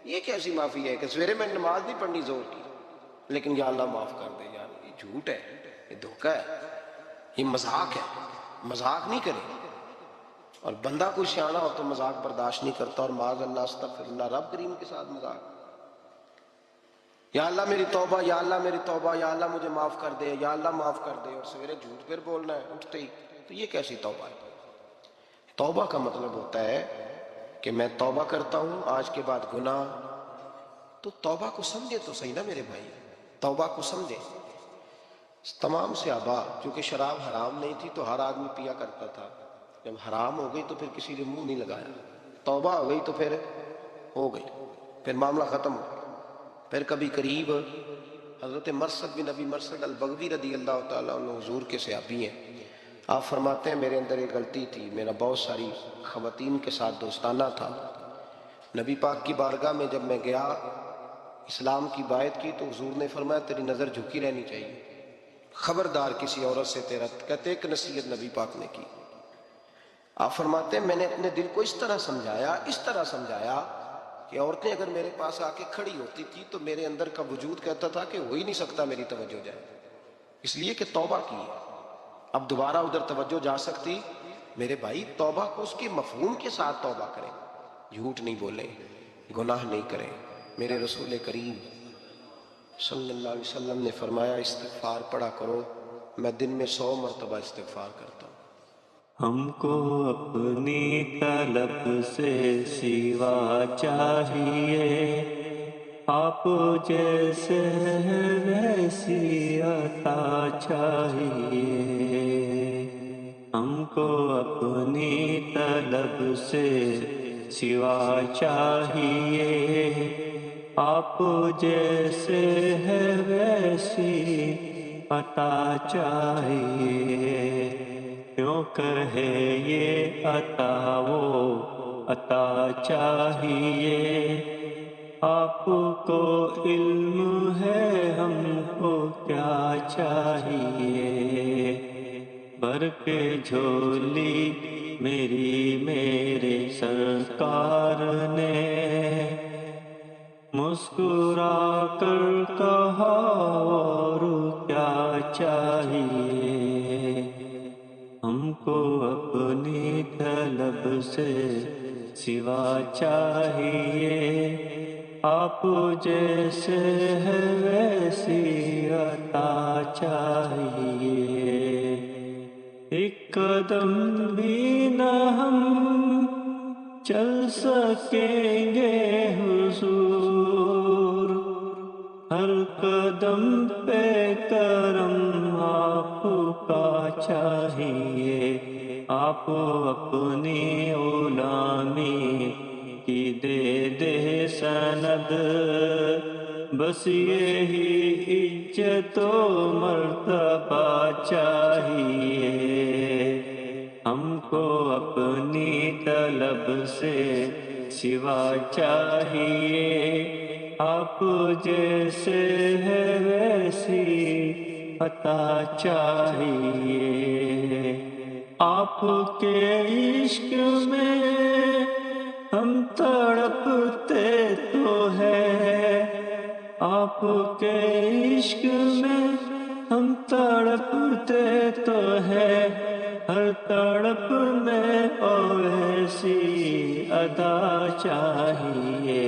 یہ کیسی معافی ہے کہ سویرے میں نماز نہیں پڑھنی زور کی لیکن یا اللہ معاف کر دے؟ یار یہ جھوٹ ہے، یہ دھوکہ ہے، یہ مذاق ہے. مذاق نہیں کرے. اور بندہ کوئی سیانا ہو تو مذاق برداشت نہیں کرتا، اور معاذ اللہ استغفر اللہ، رب کریم کے ساتھ مذاق. یا اللہ میری توبہ، یا اللہ میری توبہ، یا اللہ مجھے معاف کر دے، یا اللہ معاف کر دے، اور سویرے جھوٹ پھر بولنا ہے اٹھتے ہی. تو یہ کیسی توبہ ہے؟ توبہ کا مطلب ہوتا ہے کہ میں توبہ کرتا ہوں آج کے بعد گناہ. تو توبہ کو سمجھے تو صحیح نا میرے بھائی، توبہ کو سمجھے. تمام صحابہ، چونکہ شراب حرام نہیں تھی تو ہر آدمی پیا کرتا تھا. جب حرام ہو گئی تو پھر کسی نے منہ نہیں لگایا. توبہ ہو گئی تو پھر ہو گئی، پھر معاملہ ختم. پھر کبھی قریب حضرت مرثد بن ابی مرثد البغوی رضی اللہ تعالیٰ عنہ حضور کے صحابی ہیں. آپ فرماتے ہیں میرے اندر ایک غلطی تھی، میرا بہت ساری خواتین کے ساتھ دوستانہ تھا. نبی پاک کی بارگاہ میں جب میں گیا اسلام کی بائعت کی تو حضور نے فرمایا تیری نظر جھکی رہنی چاہیے، خبردار کسی عورت سے تیرا. کہتے ایک نصیحت نبی پاک نے کی. آپ فرماتے ہیں میں نے اپنے دل کو اس طرح سمجھایا کہ عورتیں اگر میرے پاس آ کے کھڑی ہوتی تھی تو میرے اندر کا وجود کہتا تھا کہ ہو ہی نہیں سکتا میری توجہ جائے، اس لیے کہ توبہ کی ہے. اب دوبارہ ادھر توجہ جا سکتی؟ میرے بھائی توبہ کو اس کے مفہوم کے ساتھ توبہ کریں، جھوٹ نہیں بولیں، گناہ نہیں کریں. میرے رسول کریم صلی اللہ علیہ وسلم نے فرمایا استغفار پڑھا کرو، میں دن میں 100 مرتبہ استغفار کرتا ہوں. ہم کو اپنی طلب سے سوا چاہیے، آپ جیسے ہیں ویسی عطا چاہیے. ہم کو اپنی طلب سے سوا چاہیے، آپ جیسے ہیں ویسی عطا چاہیے. کیوں کہے یہ عطا وہ عطا چاہیے، آپ کو علم ہے ہم کو کیا چاہیے. بھر کے جھولی میری میرے سرکار نے، مسکرا کر کہا اور کیا چاہیے. ہم کو اپنی طلب سے سوا چاہیے، آپ جیسے ہے ویسی عطا چاہیے. ایک قدم بھی نہ ہم چل سکیں گے حضور، ہر قدم پہ کرم آپ کا چاہیے. آپ اپنی غلامی کی دے دے سند، بس یہی عزت و مرتبہ چاہیے. ہم کو اپنی طلب سے سوا چاہیے، آپ جیسے ہے ویسی عطا چاہیے. آپ کے عشق میں ہم تڑپتے تو ہے، آپ کے عشق میں ہم تڑپتے تو ہے، ہر تڑپ میں ایسی ادا چاہیے.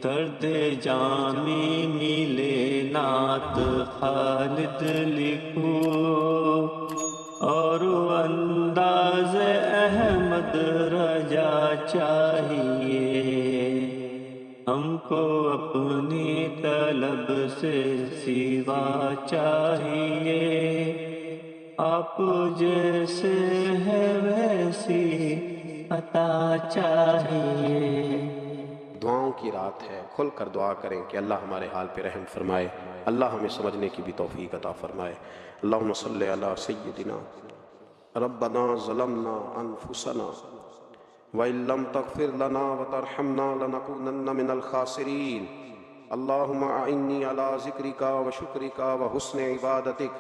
درد جامی ملے نعت خالد لکھو، اور انداز احمد رجا چاہیے. ہم کو اپنی طلب سے سوا چاہیے، آپ جیسے ہے ویسی عطا چاہیے. دعاؤں کی رات ہے، کھل کر دعا کریں کہ اللہ ہمارے حال پہ رحم فرمائے. اللہ ہمیں سمجھنے کی بھی توفیق عطا فرمائے. اللہم صلی علی سیدنا ربنا ظلمنا انفسنا وَإِن لَّمْ تَغْفِرْ لَنَا وَتَرْحَمْنَا لَنَكُونَنَّ مِنَ الْخَاسِرِينَ. اللهم أعني على ذكرك وشكرك وحسن عبادتك.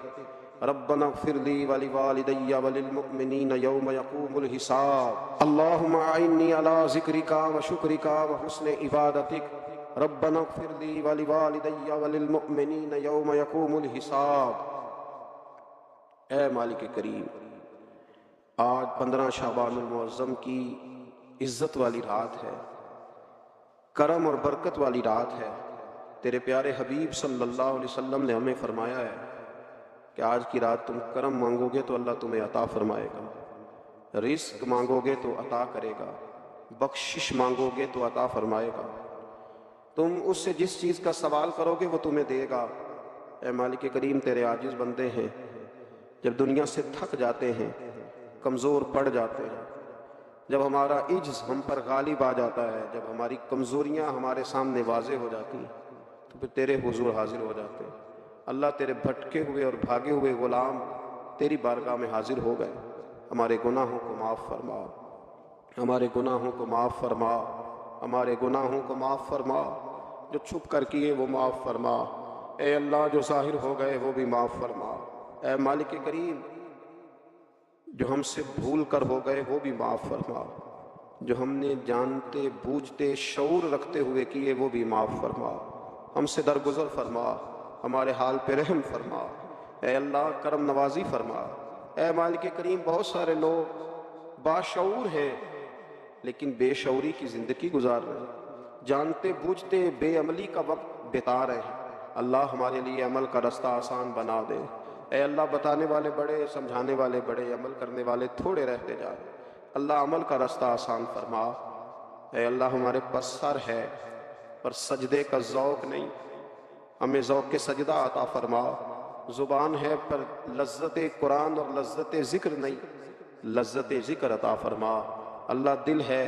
ربنا اغفر لي ولوالدي وللمؤمنين يوم يقوم الحساب. اللهم أعني على ذكرك وشكرك وحسن عبادتك. ربنا اغفر لي ولوالدي وللمؤمنين يوم يقوم الحساب. اے مالک کریم، آج 15 شعبان المعظم کی عزت والی رات ہے، کرم اور برکت والی رات ہے. تیرے پیارے حبیب صلی اللہ علیہ وسلم نے ہمیں فرمایا ہے کہ آج کی رات تم کرم مانگو گے تو اللہ تمہیں عطا فرمائے گا، رزق مانگو گے تو عطا کرے گا، بخشش مانگو گے تو عطا فرمائے گا. تم اس سے جس چیز کا سوال کرو گے وہ تمہیں دے گا. اے مالک کریم، تیرے عاجز بندے ہیں، جب دنیا سے تھک جاتے ہیں، کمزور پڑ جاتے ہیں، جب ہمارا عجز ہم پر غالب آ جاتا ہے، جب ہماری کمزوریاں ہمارے سامنے واضح ہو جاتی ہیں، تو پھر تیرے حضور حاضر ہو جاتے ہیں. اللہ، تیرے بھٹکے ہوئے اور بھاگے ہوئے غلام تیری بارگاہ میں حاضر ہو گئے. ہمارے گناہوں کو معاف فرما، ہمارے گناہوں کو معاف فرما، ہمارے گناہوں کو معاف فرما. جو چھپ کر کیے وہ معاف فرما. اے اللہ، جو ظاہر ہو گئے وہ بھی معاف فرما. اے مالک کریم، جو ہم سے بھول کر ہو گئے وہ بھی معاف فرما. جو ہم نے جانتے بوجھتے شعور رکھتے ہوئے کیے وہ بھی معاف فرما. ہم سے درگزر فرما، ہمارے حال پہ رحم فرما. اے اللہ، کرم نوازی فرما. اے مالک کریم، بہت سارے لوگ باشعور ہیں لیکن بے شعوری کی زندگی گزار رہے ہیں، جانتے بوجھتے بے عملی کا وقت بتا رہے ہیں. اللہ، ہمارے لیے عمل کا رستہ آسان بنا دے. اے اللہ، بتانے والے بڑے، سمجھانے والے بڑے، عمل کرنے والے تھوڑے رہتے جائیں. اللہ، عمل کا رستہ آسان فرما. اے اللہ، ہمارے پاس سر ہے پر سجدے کا ذوق نہیں، ہمیں ذوق سجدہ عطا فرما. زبان ہے پر لذت قرآن اور لذت ذکر نہیں، لذت ذکر عطا فرما. اللہ، دل ہے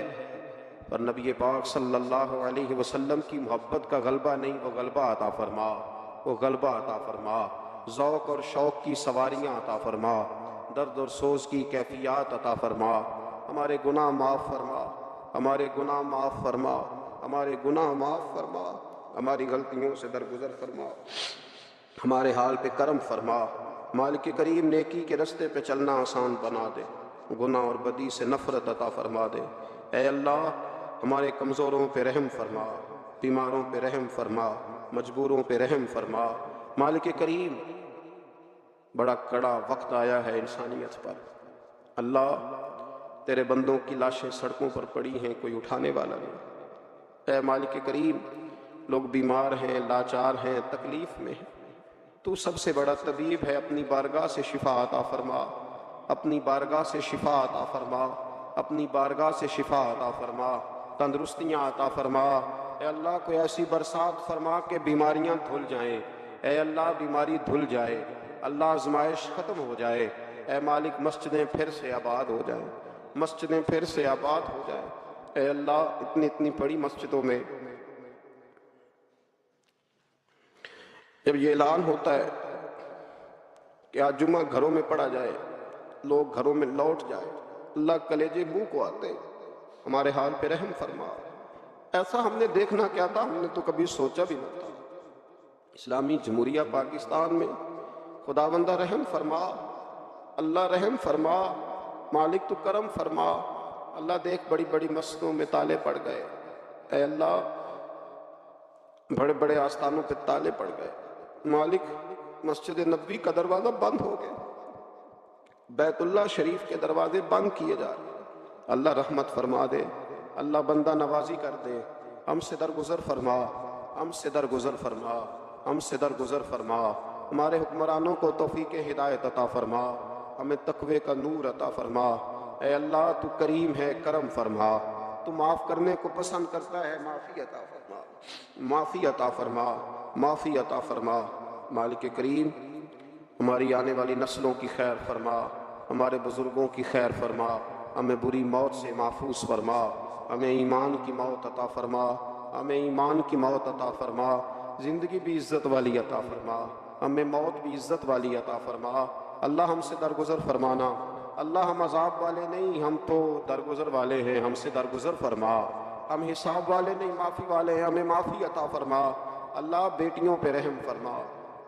پر نبی پاک صلی اللہ علیہ وسلم کی محبت کا غلبہ نہیں، وہ غلبہ عطا فرما، وہ غلبہ عطا فرما. ذوق اور شوق کی سواریاں عطا فرما، درد اور سوز کی کیفیات عطا فرما. ہمارے گناہ معاف فرما، ہمارے گناہ معاف فرما، ہمارے گناہ معاف فرما. ہماری غلطیوں سے درگزر فرما، ہمارے حال پہ کرم فرما. مالک کریم، نیکی کے رستے پہ چلنا آسان بنا دے، گناہ اور بدی سے نفرت عطا فرما دے. اے اللہ، ہمارے کمزوروں پہ رحم فرما، بیماروں پہ رحم فرما، مجبوروں پہ رحم فرما. مالک کریم، بڑا کڑا وقت آیا ہے انسانیت پر. اللہ، تیرے بندوں کی لاشیں سڑکوں پر پڑی ہیں، کوئی اٹھانے والا نہیں. اے مالک کریم، لوگ بیمار ہیں، لاچار ہیں، تکلیف میں ہیں. تو سب سے بڑا طبیب ہے، اپنی بارگاہ سے شفا عطا فرما، اپنی بارگاہ سے شفا عطا فرما، اپنی بارگاہ سے شفا عطا فرما، تندرستیاں عطا فرما. اے اللہ، کوئی ایسی برسات فرما کہ بیماریاں دھل جائیں. اے اللہ، بیماری دھل جائے. اللہ، آزمائش ختم ہو جائے. اے مالک، مسجدیں پھر سے آباد ہو جائیں، مسجدیں پھر سے آباد ہو جائیں. اے اللہ، اتنی بڑی مسجدوں میں جب یہ اعلان ہوتا ہے کہ آج جمعہ گھروں میں پڑھا جائے، لوگ گھروں میں لوٹ جائے، اللہ، کلیجے منہ کو آتے. ہمارے حال پہ رحم فرما. ایسا ہم نے دیکھنا کیا تھا، ہم نے تو کبھی سوچا بھی نہ تھا. اسلامی جمہوریہ پاکستان میں خداوندہ رحم فرما. اللہ، رحم فرما. مالک، تو کرم فرما. اللہ، دیکھ بڑی بڑی مسجدوں میں تالے پڑ گئے. اے اللہ، بڑے بڑے آستانوں پہ تالے پڑ گئے. مالک، مسجد نبوی کا دروازہ بند ہو گیا، بیت اللہ شریف کے دروازے بند کیے جا رہے. اللہ، رحمت فرما دے. اللہ، بندہ نوازی کر دے. ہم سے درگزر فرما، ہم سے درگزر فرما، ہم سے درگزر فرما. ہمارے حکمرانوں کو توفیق ہدایت عطا فرما، ہمیں تقوی کا نور عطا فرما. اے اللہ، تو کریم ہے، کرم فرما. تو معاف کرنے کو پسند کرتا ہے، معافی عطا فرما، معافی عطا فرما، معافی عطا فرما. مالک کریم، ہماری آنے والی نسلوں کی خیر فرما، ہمارے بزرگوں کی خیر فرما. ہمیں بری موت سے محفوظ فرما، ہمیں ایمان کی موت عطا فرما، ہمیں ایمان کی موت عطا فرما. زندگی بھی عزت والی عطا فرما، ہمیں موت بھی عزت والی عطا فرما۔ اللہ ہم سے درگزر فرمانا، اللہ ہم عذاب والے نہیں، ہم تو درگزر والے ہیں، ہم سے درگزر فرما۔ ہم حساب والے نہیں، معافی والے ہیں، ہمیں معافی عطا فرما۔ اللہ بیٹیوں پہ رحم فرما،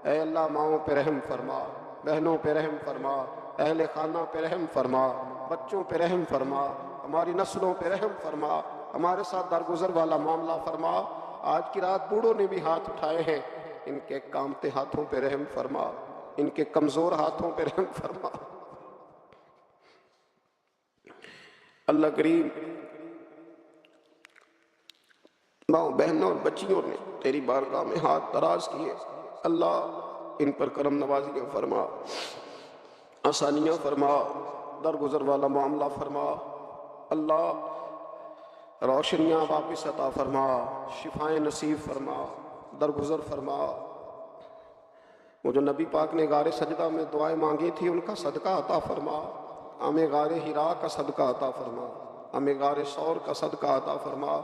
اے اللہ ماؤں پہ رحم فرما، بہنوں پہ رحم فرما، اہل خانہ پہ رحم فرما، بچوں پہ رحم فرما، ہماری نسلوں پہ رحم فرما، ہمارے ساتھ درگزر والا معاملہ فرما۔ آج کی رات بوڑھوں نے بھی ہاتھ اٹھائے ہیں، ان کے کامتے ہاتھوں پہ رحم فرما، ان کے کمزور ہاتھوں پہ رحم فرما۔ اللہ کریم ماں بہنوں اور بچیوں نے تیری بارگاہ میں ہاتھ دراز کیے، اللہ ان پر کرم نوازیاں فرما، آسانیاں فرما، درگزر والا معاملہ فرما۔ اللہ روشنیاں واپس عطا فرما، شفائیں نصیب فرما، درگزر فرما۔ وہ جو نبی پاک نے غار سجدہ میں دعائیں مانگی تھی ان کا صدقہ عطا فرما، ہمیں غار حرا کا صدقہ عطا فرما، ہمیں غار ثور کا صدقہ عطا فرما،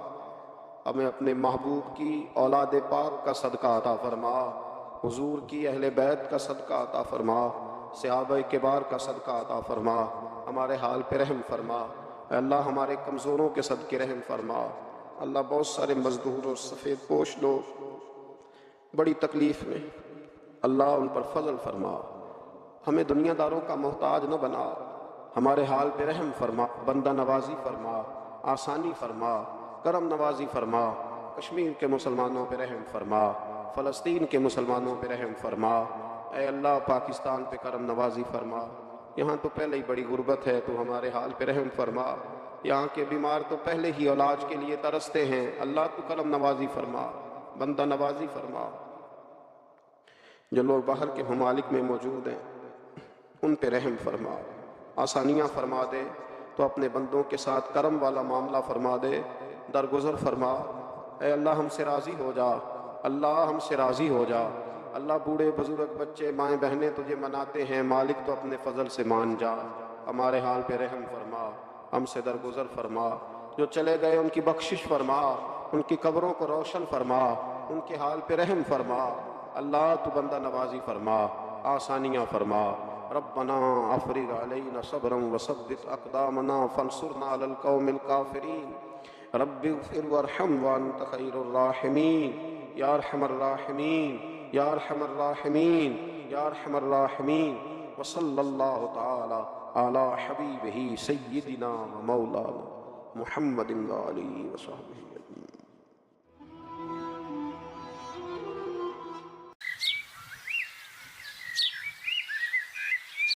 ہمیں اپنے محبوب کی اولاد پاک کا صدقہ عطا فرما، حضور کی اہل بیت کا صدقہ عطا فرما، صحابہ کبار کا صدقہ عطا فرما، ہمارے حال پہ رحم فرما۔ اے اللہ ہمارے کمزوروں کے صدقے رحم فرما۔ اللہ بہت سارے مزدور اور سفید پوش لوگ بڑی تکلیف میں، اللہ ان پر فضل فرما، ہمیں دنیا داروں کا محتاج نہ بنا، ہمارے حال پہ رحم فرما، بندہ نوازی فرما، آسانی فرما، کرم نوازی فرما۔ کشمیر کے مسلمانوں پہ رحم فرما، فلسطین کے مسلمانوں پہ رحم فرما۔ اے اللہ پاکستان پہ کرم نوازی فرما، یہاں تو پہلے ہی بڑی غربت ہے، تو ہمارے حال پہ رحم فرما۔ یہاں کے بیمار تو پہلے ہی علاج کے لیے ترستے ہیں، اللہ تو کرم نوازی فرما، بندہ نوازی فرما۔ جو لوگ باہر کے ممالک میں موجود ہیں ان پہ رحم فرما، آسانیاں فرما دے، تو اپنے بندوں کے ساتھ کرم والا معاملہ فرما دے، درگزر فرما۔ اے اللہ ہم سے راضی ہو جا، اللہ ہم سے راضی ہو جا۔ اللہ بوڑھے بزرگ بچے مائیں بہنیں تجھے مناتے ہیں، مالک تو اپنے فضل سے مان جا، ہمارے حال پہ رحم فرما، ہم سے درگزر فرما۔ جو چلے گئے ان کی بخشش فرما، ان کی قبروں کو روشن فرما، ان کے حال پہ رحم فرما۔ اللہ تو بندہ نوازی فرما، آسانیاں فرما۔ ربنا افرغ علینا صبرا وثبت اقدامنا فانصرنا علی القوم الکافرین۔ رب اغفر وارحم وانت خیر الراحمین، یا ارحم الراحمین، یا ارحم الراحمین، یا ارحم الراحمین۔ وصلی اللہ تعالی علی حبیبہ سیدنا و مولانا محمد وآلہ وصحبہ اجمعین۔